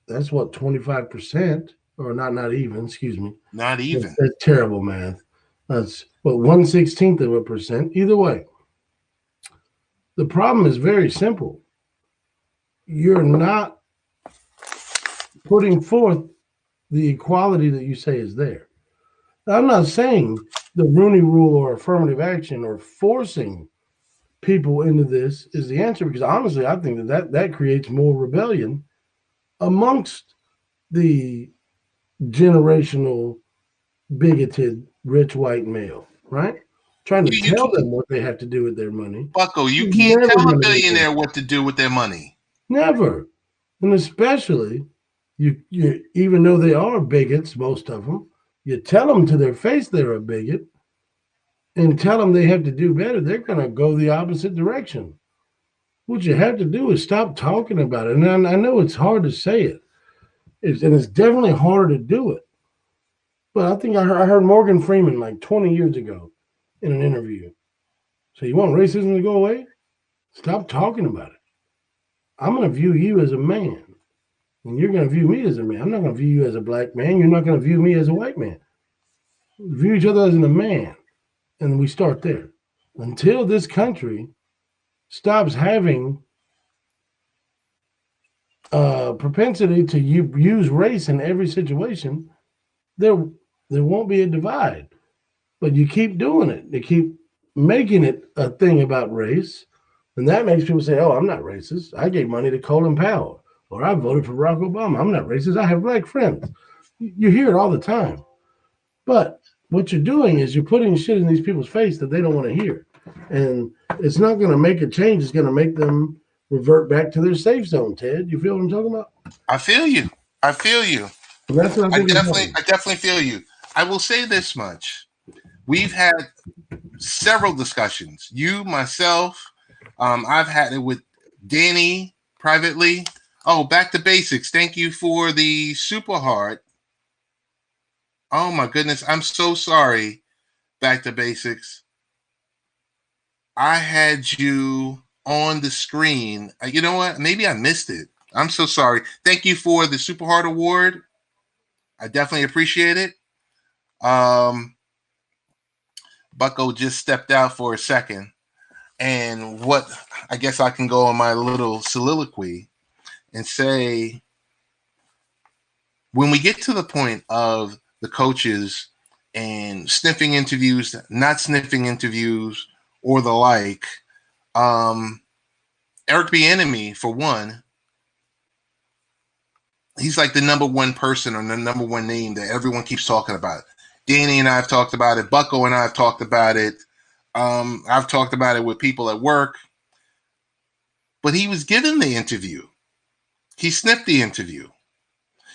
That's what, 25%, or not even. Excuse me. Not even. That's terrible math. That's 1/16%. Either way, the problem is very simple. You're not putting forth the equality that you say is there. Now, I'm not saying the Rooney Rule or affirmative action or forcing people into this is the answer. Because honestly, I think that creates more rebellion amongst the generational bigoted rich white male, right? Trying to You tell can't, them what they have to do with their money Bucko. You is can't never tell a going to make them. billionaire what to do with their money. Never. And especially, you even though they are bigots, most of them, you tell them to their face they're a bigot and tell them they have to do better, they're going to go the opposite direction. What you have to do is stop talking about it. And I know it's hard to say it, and it's definitely harder to do it. But I think I heard Morgan Freeman like 20 years ago in an interview. So you want racism to go away? Stop talking about it. I'm going to view you as a man, and you're going to view me as a man. I'm not going to view you as a black man. You're not going to view me as a white man. View each other as a man, and we start there. Until this country stops having propensity to use race in every situation, there won't be a divide. But you keep doing it. They keep making it a thing about race, and that makes people say, "Oh, I'm not racist. I gave money to Colin Powell, or I voted for Barack Obama. I'm not racist. I have black friends." You hear it all the time. But what you're doing is you're putting shit in these people's face that they don't want to hear, and it's not going to make a change. It's going to make them revert back to their safe zone. Ted, you feel what I'm talking about? I feel you. I feel you. And that's what I think. I definitely feel you. I will say this much: we've had several discussions. You, myself, I've had it with Danny privately. Oh, back to basics. Thank you for the super heart. Oh my goodness, I'm so sorry. Back to basics. I had you on the screen. You know what? Maybe I missed it. I'm so sorry. Thank you for the Super Heart Award. I definitely appreciate it. Bucko just stepped out for a second. And what I guess I can go on my little soliloquy and say, when we get to the point of the coaches and sniffing interviews, not sniffing interviews, or the like, Eric Bieniemy, for one, he's like the number one person or the number one name that everyone keeps talking about. Danny and I have talked about it. Bucko and I have talked about it. I've talked about it with people at work. But he was given the interview. He sniffed the interview.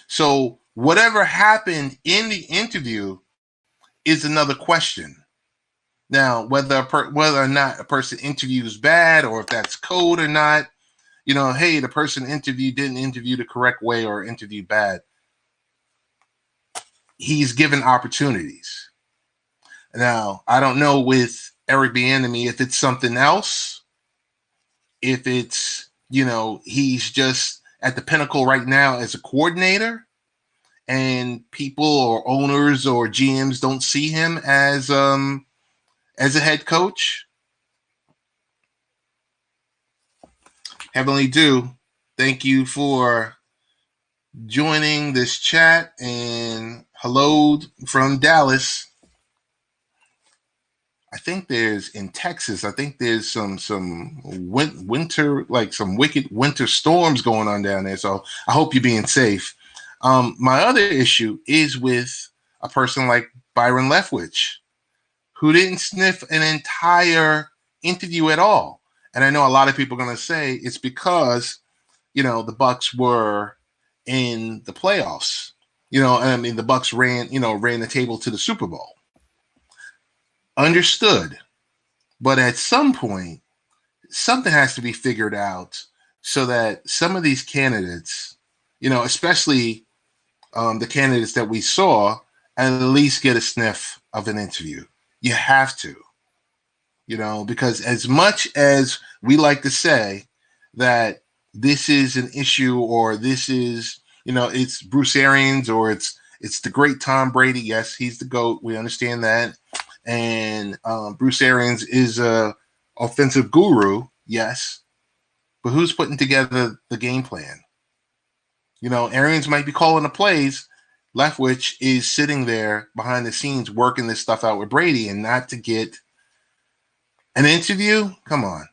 So whatever happened in the interview is another question. Now, whether or not a person interviews bad or if that's code or not, hey, the person didn't interview the correct way or interviewed bad. He's given opportunities. Now, I don't know with Eric Bieniemy if it's something else, if it's, he's just at the pinnacle right now as a coordinator and people or owners or GMs don't see him as a head coach. Heavenly Dew, thank you for joining this chat, and hello from Dallas. I think in Texas, I think there's some winter, like some wicked winter storms going on down there. So I hope you're being safe. My other issue is with a person like Byron Leftwich, who didn't sniff an entire interview at all. And I know a lot of people are going to say it's because, the Bucks were in the playoffs. The Bucks ran the table to the Super Bowl. Understood. But at some point, something has to be figured out so that some of these candidates, especially the candidates that we saw, at least get a sniff of an interview. You have to, because as much as we like to say that this is an issue or this is, it's Bruce Arians or it's the great Tom Brady. Yes, he's the GOAT. We understand that. And Bruce Arians is a offensive guru. Yes. But who's putting together the game plan? Arians might be calling the plays. Leftwich is sitting there behind the scenes working this stuff out with Brady, and not to get an interview? Come on.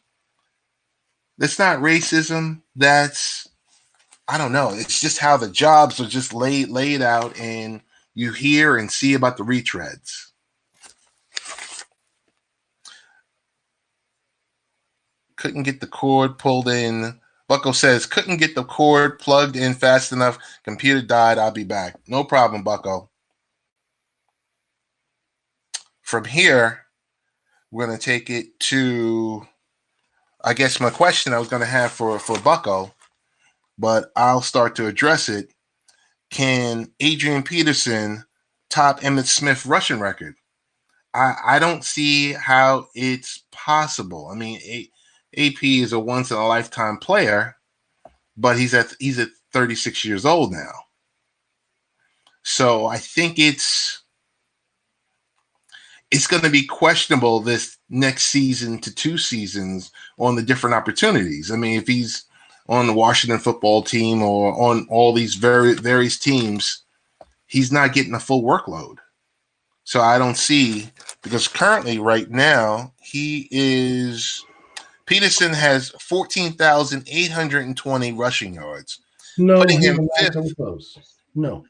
That's not racism. That's, I don't know. It's just how the jobs are just laid out, and you hear and see about the retreads. Couldn't get the cord pulled in. Bucko says, couldn't get the cord plugged in fast enough. Computer died. I'll be back. No problem, Bucko. From here, we're going to take it to, I guess, my question I was going to have for Bucko, but I'll start to address it. Can Adrian Peterson top Emmitt Smith rushing record? I don't see how it's possible. I mean, AP is a once in a lifetime player, but he's at 36 years old now. So I think it's going to be questionable this next season to 2 seasons on the different opportunities. I mean, if he's on the Washington football team or on all these various teams, he's not getting a full workload. So I don't see, because currently right now Peterson has 14,820 rushing yards. No, putting he him will not fifth. come close. No.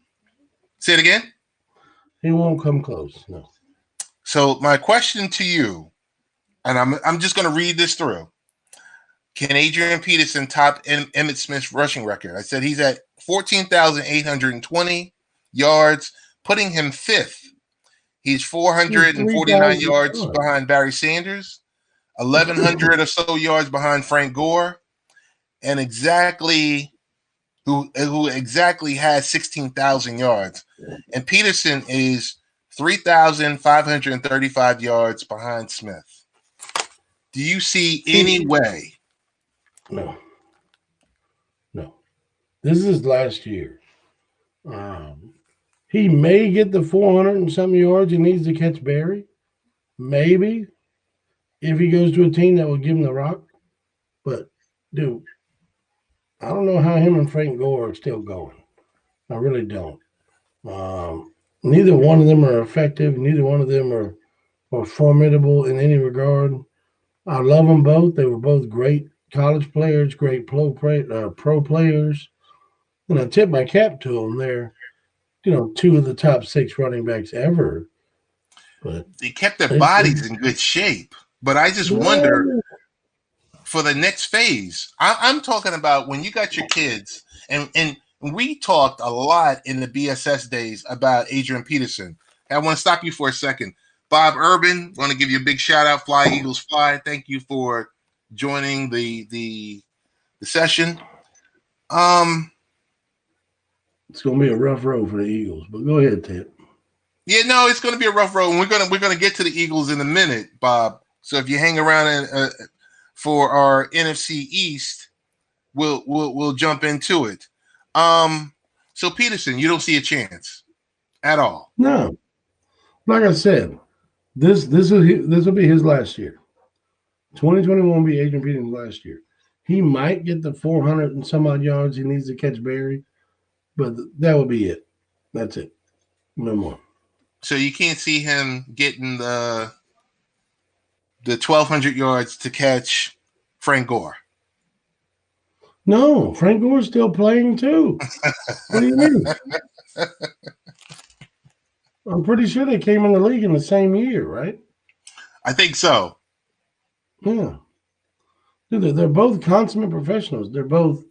Say it again? He won't come close. No. So my question to you, and I'm just going to read this through. Can Adrian Peterson top Emmitt Smith's rushing record? I said he's at 14,820 yards, putting him 5th. He's 449 yards behind Barry Sanders, 1,100 or so yards behind Frank Gore, and who exactly has 16,000 yards. And Peterson is 3,535 yards behind Smith. Do you see any way? No. This is last year. He may get the 400 and something yards he needs to catch Barry. Maybe. If he goes to a team that will give him the rock. But, dude, I don't know how him and Frank Gore are still going. I really don't. Neither one of them are effective. Neither one of them are formidable in any regard. I love them both. They were both great college players, great pro players. And I tip my cap to them. They're, 2 of the top 6 running backs ever. But they kept their bodies in good shape. But I just wonder for the next phase. I'm talking about when you got your kids, and we talked a lot in the BSS days about Adrian Peterson. I want to stop you for a second. Bob Urban, want to give you a big shout out. Fly Eagles Fly. Thank you for joining the session. It's going to be a rough road for the Eagles, but go ahead, Ted. Yeah, no, it's going to be a rough road, and we're going to get to the Eagles in a minute, Bob. So if you hang around for our NFC East, we'll jump into it. So Peterson, you don't see a chance at all. No, like I said, this will be his last year. 2021 will be Adrian Peterson's last year. He might get the 400 and some odd yards he needs to catch Barry, but that will be it. That's it. No more. So you can't see him getting the 1,200 yards to catch Frank Gore. No, Frank Gore's still playing too. What do you mean? I'm pretty sure they came in the league in the same year, right? I think so. Yeah. Dude, they're both consummate professionals. They're both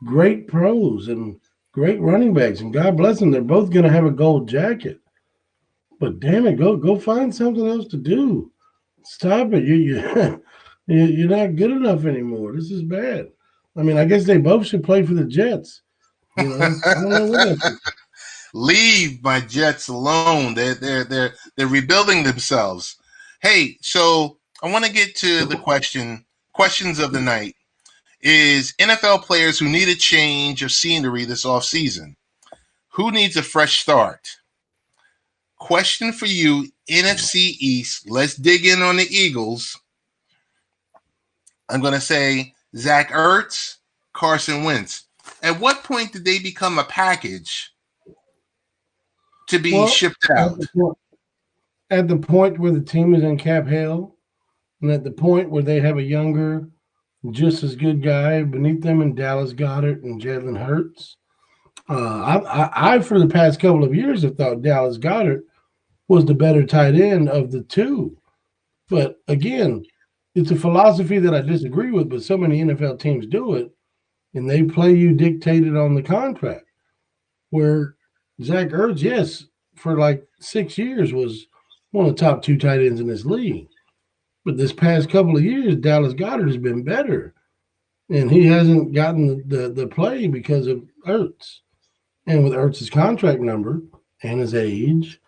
great pros and great running backs. And God bless them, they're both going to have a gold jacket. But damn it, go find something else to do. Stop it. You're not good enough anymore. This is bad. I mean, I guess they both should play for the Jets. I don't know what that is. Leave my Jets alone. They're rebuilding themselves. Hey, so I want to get to the questions of the night. Is NFL players who need a change of scenery this offseason. Who needs a fresh start? Question for you, NFC East. Let's dig in on the Eagles. I'm going to say Zach Ertz, Carson Wentz. At what point did they become a package to be Well, shipped at out? the, point, at the point where the team is in cap hell, and at the point where they have a younger, just as good guy beneath them in Dallas Goddard and Jalen Hurts. I, for the past couple of years, have thought Dallas Goddard was the better tight end of the two. But again, it's a philosophy that I disagree with, but so many NFL teams do it, and they play you dictated on the contract. Where Zach Ertz, yes, for like 6 years was one of the top two tight ends in this league. But this past couple of years, Dallas Goddard has been better, and he hasn't gotten the play because of Ertz. And with Ertz's contract number and his age,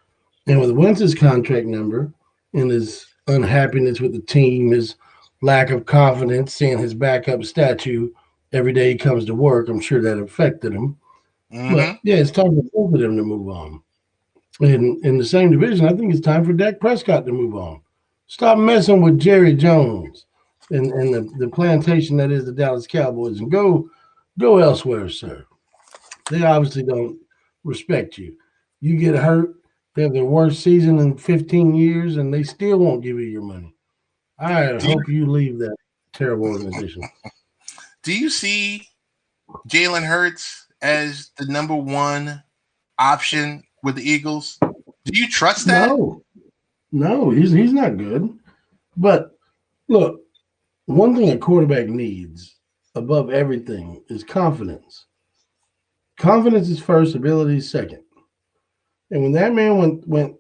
and with Wentz's contract number and his unhappiness with the team, his lack of confidence, seeing his backup statue every day he comes to work, I'm sure that affected him. But Mm-hmm. yeah, it's time for both of them to move on. In the same division, I think it's time for Dak Prescott to move on. Stop messing with Jerry Jones and the plantation that is the Dallas Cowboys and go elsewhere, sir. They obviously don't respect you. You get hurt, they have their worst season in 15 years, and they still won't give you your money. I Do you hope you leave that terrible organization. do you see Jalen Hurts as the number one option with the Eagles? Do you trust that? No, no, he's not good. But look, one thing a quarterback needs above everything is confidence. Confidence is first, ability is second. And when that man went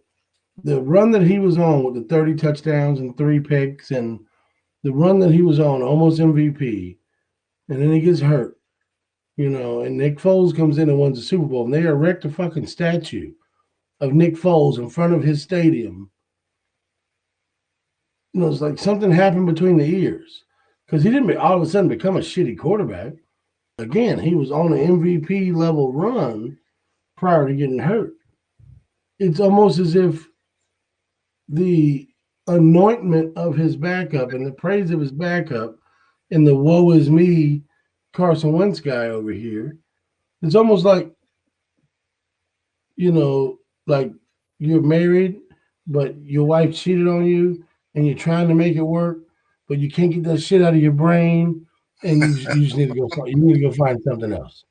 the run that he was on with the 30 touchdowns and three picks and the run that he was on, almost MVP, and then he gets hurt, and Nick Foles comes in and wins the Super Bowl, and they erect a fucking statue of Nick Foles in front of his stadium. It's like something happened between the ears because he didn't all of a sudden become a shitty quarterback. Again, he was on an MVP level run prior to getting hurt. It's almost as if the anointment of his backup and the praise of his backup and the woe is me Carson Wentz guy over here, it's almost you know, like you're married, but your wife cheated on you and you're trying to make it work, but you can't get that shit out of your brain and you just need to you need to go find something else.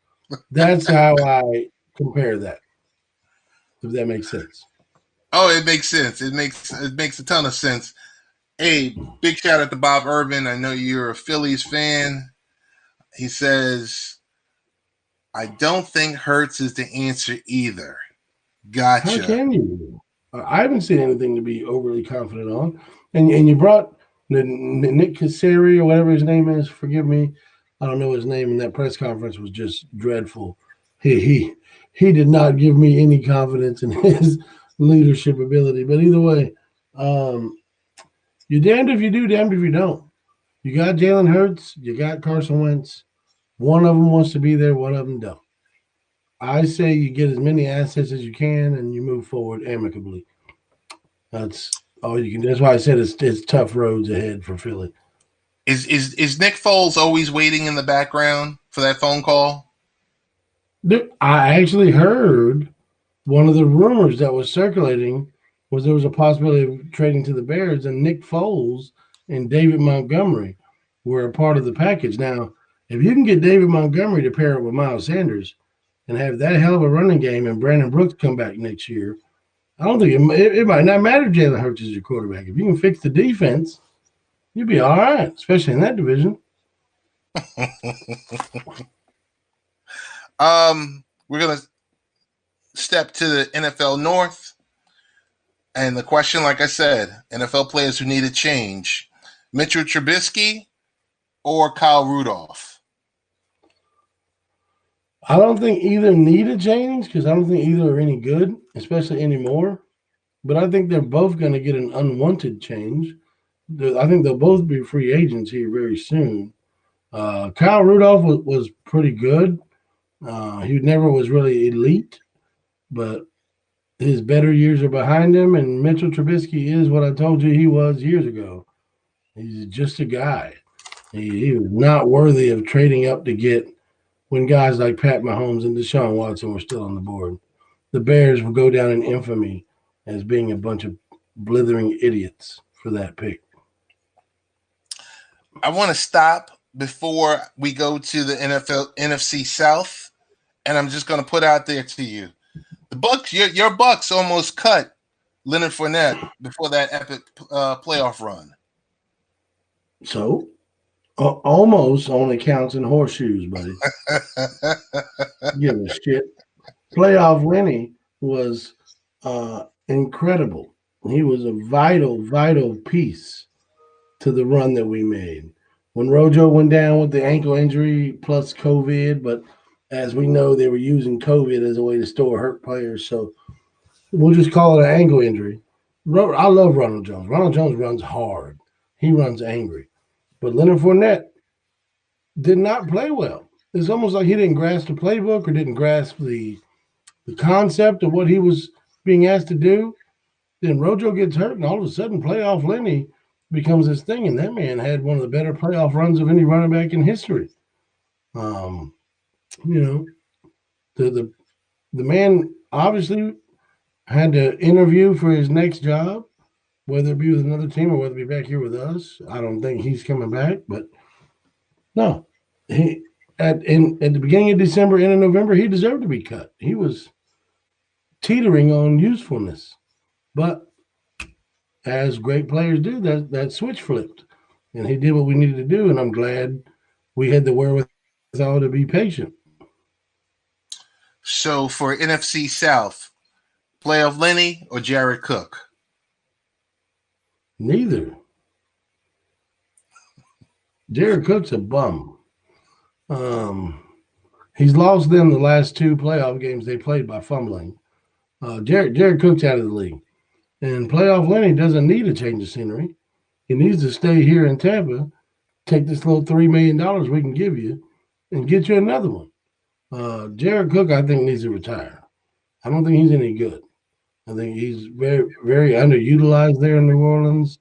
That's how I compare that, if that makes sense. Oh, it makes sense. It makes a ton of sense. Hey, big shout out to Bob Urban. I know you're a Phillies fan. He says, I don't think Hurts is the answer either. How Gotcha. can you? I haven't seen anything to be overly confident on. And you brought Nick Cassari or whatever his name is. Forgive me, I don't know his name. And that press conference was just dreadful. He did not give me any confidence in his leadership ability. But either way, um, you're damned if you do, damned if you don't. You got Jalen Hurts, you got Carson Wentz. One of them wants to be there, one of them don't. I say you get as many assets as you can and you move forward amicably. That's all you can. That's why I said it's tough roads ahead for Philly. Is Nick Foles always waiting in the background for that phone call? I actually heard one of the rumors that was circulating was there was a possibility of trading to the Bears, and Nick Foles and David Montgomery were a part of the package. Now, if you can get David Montgomery to pair up with Miles Sanders and have that hell of a running game, and Brandon Brooks come back next year, I don't think it might not matter if Jalen Hurts is your quarterback. If you can fix the defense, you'll be all right, especially in that division. We're gonna step to the NFL North, and the question, like I said, NFL players who need a change: Mitchell Trubisky or Kyle Rudolph. I don't think either need a change because I don't think either are any good, especially anymore. But I think they're both going to get an unwanted change. I think they'll both be free agents here very soon. Kyle Rudolph was pretty good. He never was really elite, but his better years are behind him. And Mitchell Trubisky is what I told you he was years ago. He's just a guy. He was not worthy of trading up to get when guys like Pat Mahomes and Deshaun Watson were still on the board. the Bears will go down in infamy as being a bunch of blithering idiots for that pick. I want to stop before we go to the NFC South, and I'm just going to put out there to you, the Bucks. Your Bucks almost cut Leonard Fournette before that epic playoff run. So, almost only counts in horseshoes, buddy. Give a shit. Playoff Lenny was incredible. He was a vital piece to the run that we made. When Rojo went down with the ankle injury plus COVID, but as we know, they were using COVID as a way to store hurt players. So we'll just call it an ankle injury. I love Ronald Jones. Ronald Jones runs hard. He runs angry. But Leonard Fournette did not play well. It's almost like he didn't grasp the playbook or didn't grasp the concept of what he was being asked to do. Then Rojo gets hurt, and all of a sudden, playoff Lenny becomes this thing. And that man had one of the better playoff runs of any running back in history. You know, the man obviously had to interview for his next job, whether it be with another team or whether it be back here with us. I don't think he's coming back, but no, he at the beginning of December, end of November, he deserved to be cut. He was teetering on usefulness, but as great players do, that switch flipped, and he did what we needed to do. And I'm glad we had the wherewithal to be patient. So for NFC South, playoff Lenny or Jared Cook? Neither. Jared Cook's a bum. He's lost them the last two playoff games they played by fumbling. Jared Cook's out of the league. And playoff Lenny doesn't need a change of scenery. He needs to stay here in Tampa, take this little $3 million we can give you, and get you another one. Jared Cook, I think, needs to retire. I don't think he's any good. I think he's very, very underutilized there in New Orleans,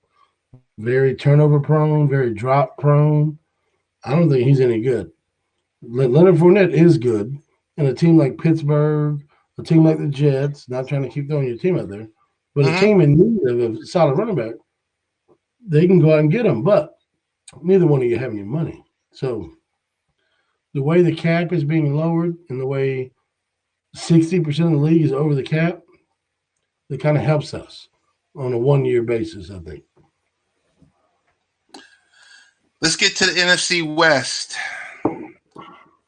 very turnover prone, very drop prone. I don't think he's any good. Leonard Fournette is good, and a team like Pittsburgh, a team like the Jets, not trying to keep throwing your team out there, but a team in need of a solid running back, they can go out and get him, but neither one of you have any money. So the way the cap is being lowered and the way 60% of the league is over the cap, it kind of helps us on a one-year basis, I think. Let's get to the NFC West.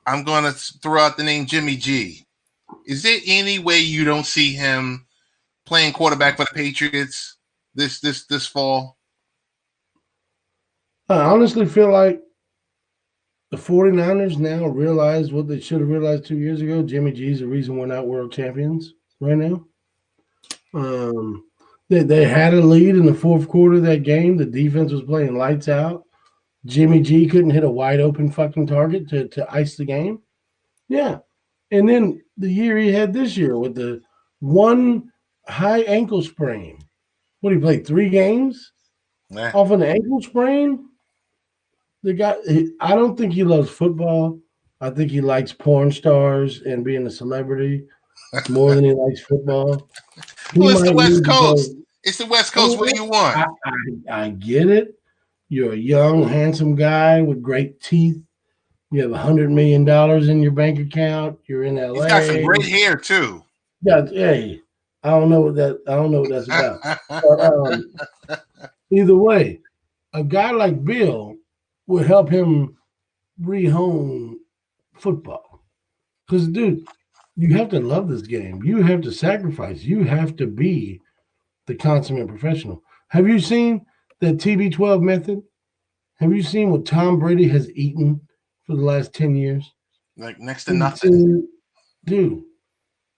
I'm going to throw out the name Jimmy G. Is there any way you don't see him playing quarterback for the Patriots this fall? I honestly feel like the 49ers now realize what they should have realized 2 years ago. Jimmy G's the reason we're not world champions right now. They had a lead in the fourth quarter of that game. The defense was playing lights out. Jimmy G couldn't hit a wide open fucking target to ice the game. Yeah. And then the year he had this year with the one high ankle sprain. What, he played 3 games off an ankle sprain? The guy, I don't think he loves football. I think he likes porn stars and being a celebrity more than he likes football. Well, it's the West Coast. It's the West Coast. What do you want? I get it. You're a young, handsome guy with great teeth. You have $100 million in your bank account. You're in LA. He's got some great hair too. Yeah, hey, I don't know what that's about. But, either way, a guy like Bill would help him rehome football. Because, dude, you have to love this game. You have to sacrifice. You have to be the consummate professional. Have you seen that TB12 method? Have you seen what Tom Brady has eaten for the last 10 years? Like next to nothing. Dude,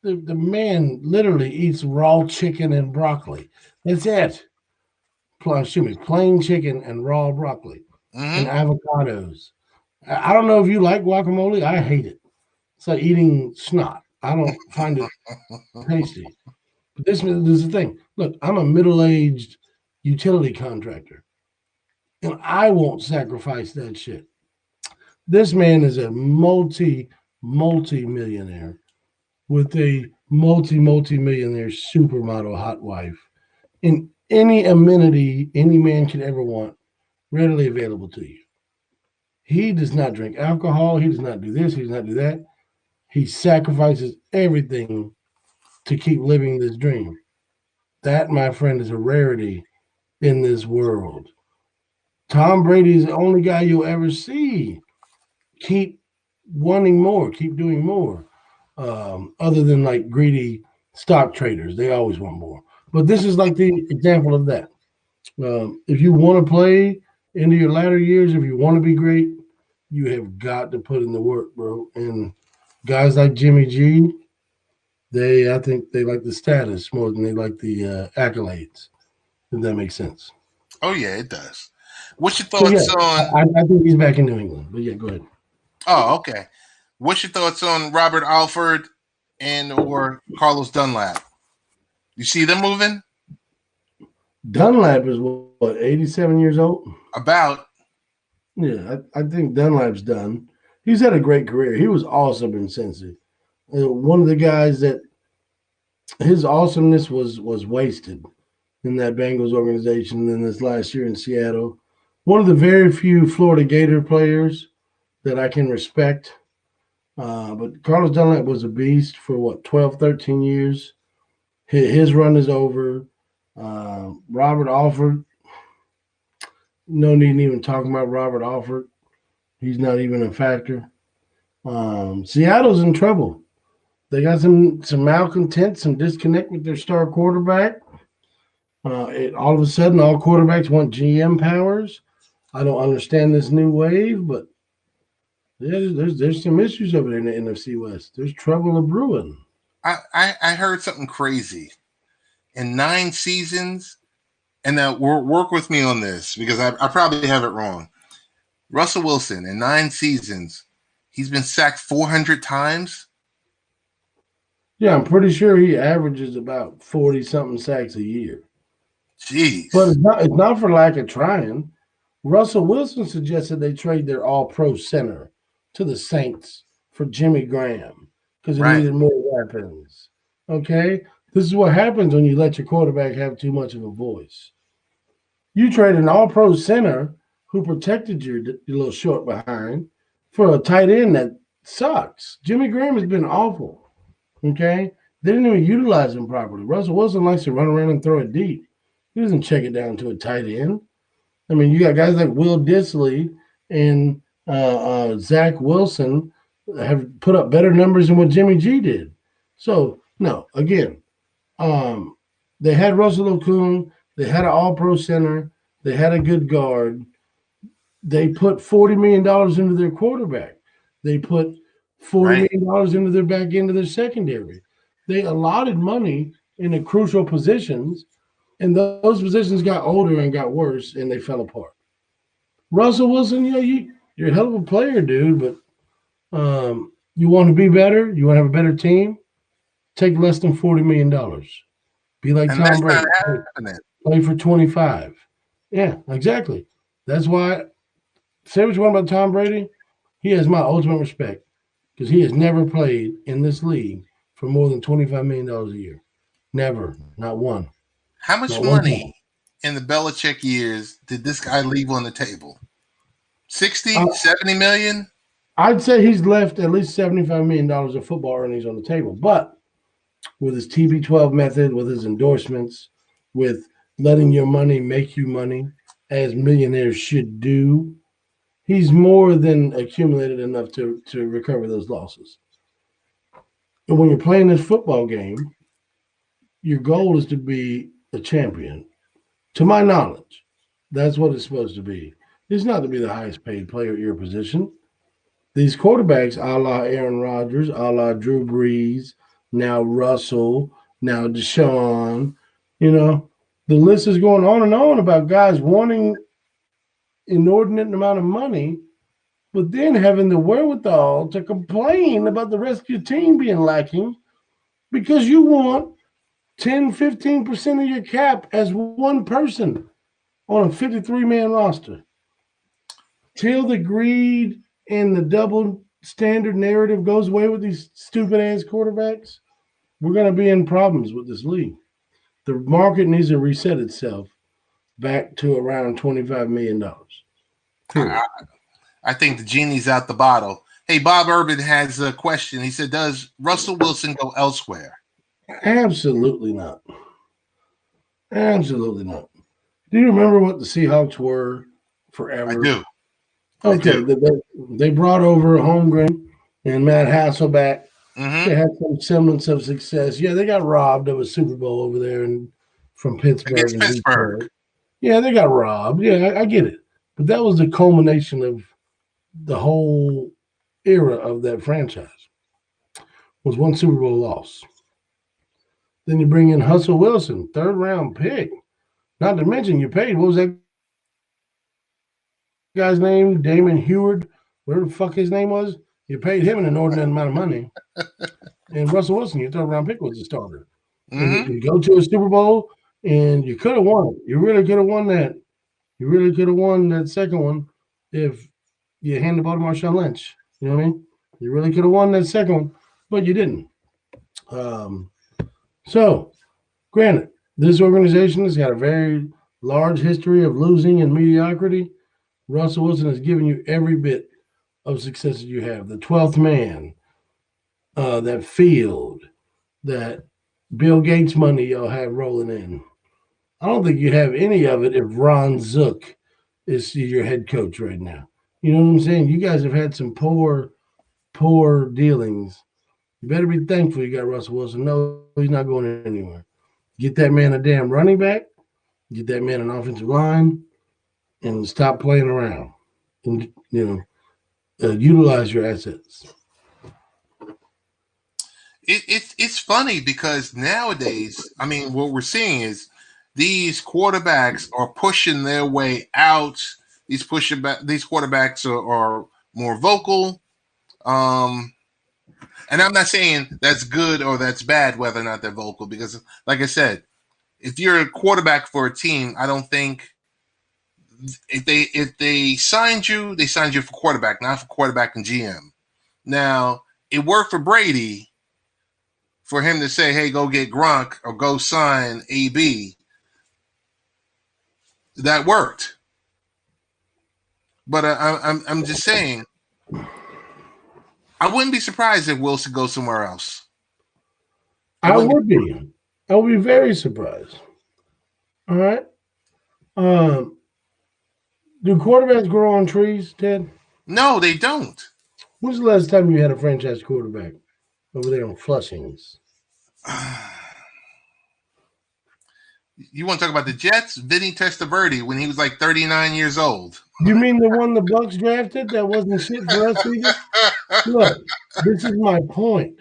the man literally eats raw chicken and broccoli. That's it. Plain chicken and raw broccoli and avocados. I don't know if you like guacamole. I hate it. It's like eating snot. I don't find it tasty. But this is the thing. Look, I'm a middle-aged utility contractor, and I won't sacrifice that shit. This man is a multi-millionaire with a multi-millionaire supermodel hot wife, and any amenity any man could ever want readily available to you. He does not drink alcohol. He does not do this. He does not do that. He sacrifices everything to keep living this dream. That, my friend, is a rarity in this world. Tom Brady is the only guy you'll ever see keep wanting more, keep doing more. Other than like greedy stock traders, they always want more. But this is like the example of that. If you want to play into your latter years, if you want to be great, you have got to put in the work, bro. And guys like Jimmy G, I think they like the status more than they like the accolades. If that makes sense. Oh yeah, it does. What's your So yeah, thoughts on? I think he's back in New England. But yeah, go ahead. Oh, okay. What's your thoughts on Robert Alford and or Carlos Dunlap? You see them moving? Dunlap is what 87 years old. About Yeah, I think Dunlap's done. He's had a great career. He was awesome in Cincy. One of the guys that his awesomeness was wasted in that Bengals organization in this last year in Seattle. One of the very few Florida Gator players that I can respect. But Carlos Dunlap was a beast for what 12, 13 years. His run is over. Robert Alford, no need to even talk about Robert Alford. He's not even a factor. Seattle's in trouble. They got some malcontent, some disconnect with their star quarterback. All of a sudden, all quarterbacks want GM powers. I don't understand this new wave, but there's some issues over there in the NFC West. There's trouble a brewing. I heard something crazy. In 9 seasons, and now work with me on this because I probably have it wrong. Russell Wilson in 9 seasons, he's been sacked 400 times. Yeah, I'm pretty sure he averages about 40 something sacks a year. But Jeez. it's not for lack of trying. Russell Wilson suggested they trade their all pro center to the Saints for Jimmy Graham because he Right. needed more weapons. Okay? This is what happens when you let your quarterback have too much of a voice. You trade an all pro center who protected your little short behind for a tight end that sucks. Jimmy Graham has been awful. Okay? They didn't even utilize him properly. Russell Wilson likes to run around and throw it deep. He doesn't check it down to a tight end. I mean, you got guys like Will Disley and Zach Wilson have put up better numbers than what Jimmy G did. So, no, again, um, they had Russell Okung, they had an all pro center, they had a good guard. They put $40 million into their quarterback. They put $40 Right. million into their back end of their secondary. They allotted money in the crucial positions, and those positions got older and got worse, and they fell apart. Russell Wilson, you're a hell of a player, dude, but you want to be better, you want to have a better team, take less than $40 million. Be like And Tom that's not Brady. happening. Play for 25. Yeah, exactly. That's why say what you want about Tom Brady. He has my ultimate respect because he has never played in this league for more than $25 million a year. Never. Not one. How much Not one time. money in the Belichick years did this guy leave on the table? 60, Uh, 70 million? I'd say he's left at least $75 million of football earnings on the table. But with his TB12 method, with his endorsements, with letting your money make you money, as millionaires should do, he's more than accumulated enough to recover those losses. And when you're playing this football game, your goal is to be a champion. To my knowledge, that's what it's supposed to be. It's not to be the highest paid player at your position. These quarterbacks, a la Aaron Rodgers, a la Drew Brees, now Russell, now Deshaun, you know, the list is going on and on about guys wanting inordinate amount of money, but then having the wherewithal to complain about the rest of your team being lacking because you want 10, 15% of your cap as one person on a 53-man roster. Till the greed and the double standard narrative goes away with these stupid ass quarterbacks, we're going to be in problems with this league. The market needs to reset itself back to around $25 million. Period. I think the genie's out the bottle. Hey, Bob Urban has a question. He said, "Does Russell Wilson go elsewhere?" Absolutely not. Absolutely not. Do you remember what the Seahawks were forever? I do. Okay, they brought over Holmgren and Matt Hasselback. Mm-hmm. They had some semblance of success. Yeah, they got robbed of a Super Bowl over there from Pittsburgh. Against Pittsburgh. Yeah, they got robbed. Yeah, I get it. But that was the culmination of the whole era of that franchise. Was one Super Bowl loss. Then you bring in Russell Wilson, 3rd-round pick. Not to mention you paid, what was that guy's name? Damon Heward, whatever the fuck his name was. You paid him an inordinate amount of money. And Russell Wilson, your 3rd-round pick, was the starter. Mm-hmm. And you go to a Super Bowl, and you could have won. You really could have won that. You really could have won that second one if you hand the ball to Marshawn Lynch. You know what I mean? You really could have won that second one, but you didn't. So, granted, this organization has got a very large history of losing and mediocrity. Russell Wilson has given you every bit of success that you have. The 12th man, that field, that Bill Gates money y'all have rolling in. I don't think you have any of it if Ron Zook is your head coach right now. You know what I'm saying? You guys have had some poor dealings. You better be thankful you got Russell Wilson. No, he's not going anywhere. Get that man a damn running back. Get that man an offensive line, and stop playing around. And utilize your assets. It's funny because nowadays, I mean, what we're seeing is these quarterbacks are pushing their way out. These quarterbacks are more vocal. And I'm not saying that's good or that's bad, whether or not they're vocal, because, like I said, if you're a quarterback for a team, I don't think if they signed you for quarterback, not for quarterback and GM. Now, it worked for Brady for him to say, "Hey, go get Gronk or go sign AB." That worked, but I'm just saying, I wouldn't be surprised if Wilson goes somewhere else. I would be very surprised. All right. Do quarterbacks grow on trees, Ted? No, they don't. When's the last time you had a franchise quarterback over there on Flushings? You want to talk about the Jets? Vinny Testaverde when he was like 39 years old. You mean the one the Bucks drafted that wasn't shit for us either? Look, this is my point.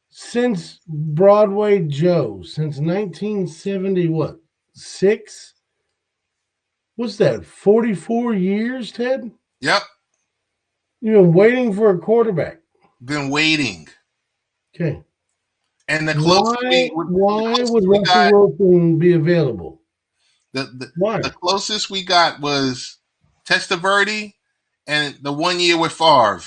Since Broadway Joe, since 1970, six? What's that, 44 years, Ted? Yep. You've been waiting for a quarterback. Been waiting. Okay. And the why would Russell Wilson be available? Why? The closest we got was Testaverde and the 1 year with Favre.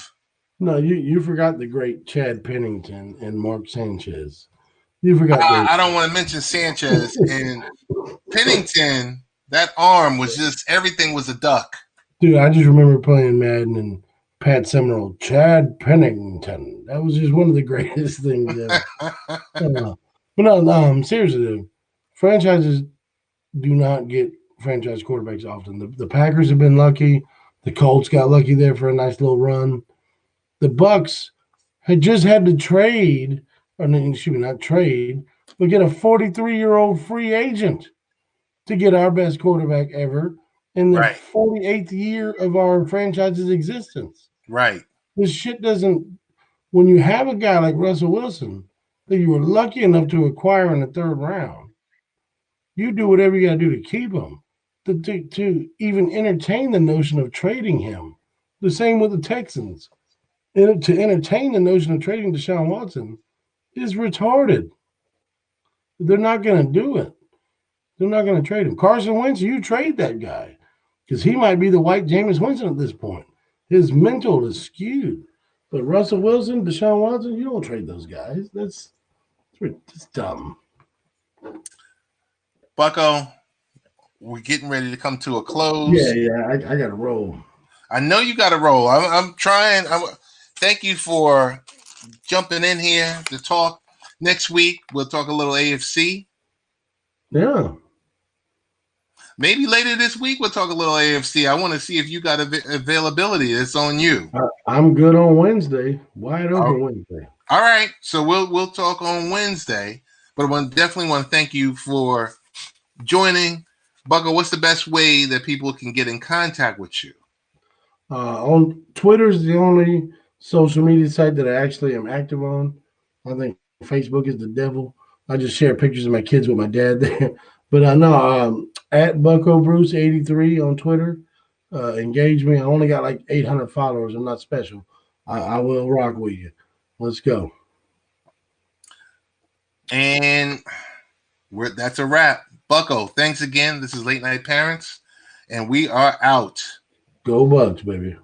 No, you forgot the great Chad Pennington and Mark Sanchez. You forgot. I don't want to mention Sanchez and Pennington. That arm was just, everything was a duck. Dude, I just remember playing Madden and Pat Summerall, Chad Pennington. That was just one of the greatest things ever. But no, seriously, dude, franchises do not get franchise quarterbacks often. The Packers have been lucky. The Colts got lucky there for a nice little run. The Bucks had just had to trade, or not trade, but get a 43-year-old free agent to get our best quarterback ever in the 48th year of our franchise's existence. Right. This shit doesn't. When you have a guy like Russell Wilson that you were lucky enough to acquire in the 3rd round, you do whatever you got to do to keep him, to even entertain the notion of trading him. The same with the Texans. And to entertain the notion of trading Deshaun Watson is retarded. They're not going to do it. They're not going to trade him. Carson Wentz, you trade that guy because he might be the white Jameis Winston at this point. His mental is skewed. But Russell Wilson, Deshaun Watson, you don't trade those guys. That's It's dumb. Bucko, we're getting ready to come to a close. Yeah. I got to roll. I know you got to roll. I'm trying. Thank you for jumping in here to talk. Next week, we'll talk a little AFC. Yeah. Maybe later this week, we'll talk a little AFC. I want to see if you got availability. It's on you. I'm good on Wednesday. Wide open Wednesday. All right. So we'll talk on Wednesday. But I definitely want to thank you for joining. Bucko, what's the best way that people can get in contact with you? On Twitter is the only social media site that I actually am active on. I think Facebook is the devil. I just share pictures of my kids with my dad there. But I know at Bucko Bruce 83 on Twitter. Engage me. I only got like 800 followers. I'm not special. I will rock with you. Let's go. And that's a wrap. Bucko, thanks again. This is Late Night Parents, and we are out. Go Bucks, baby.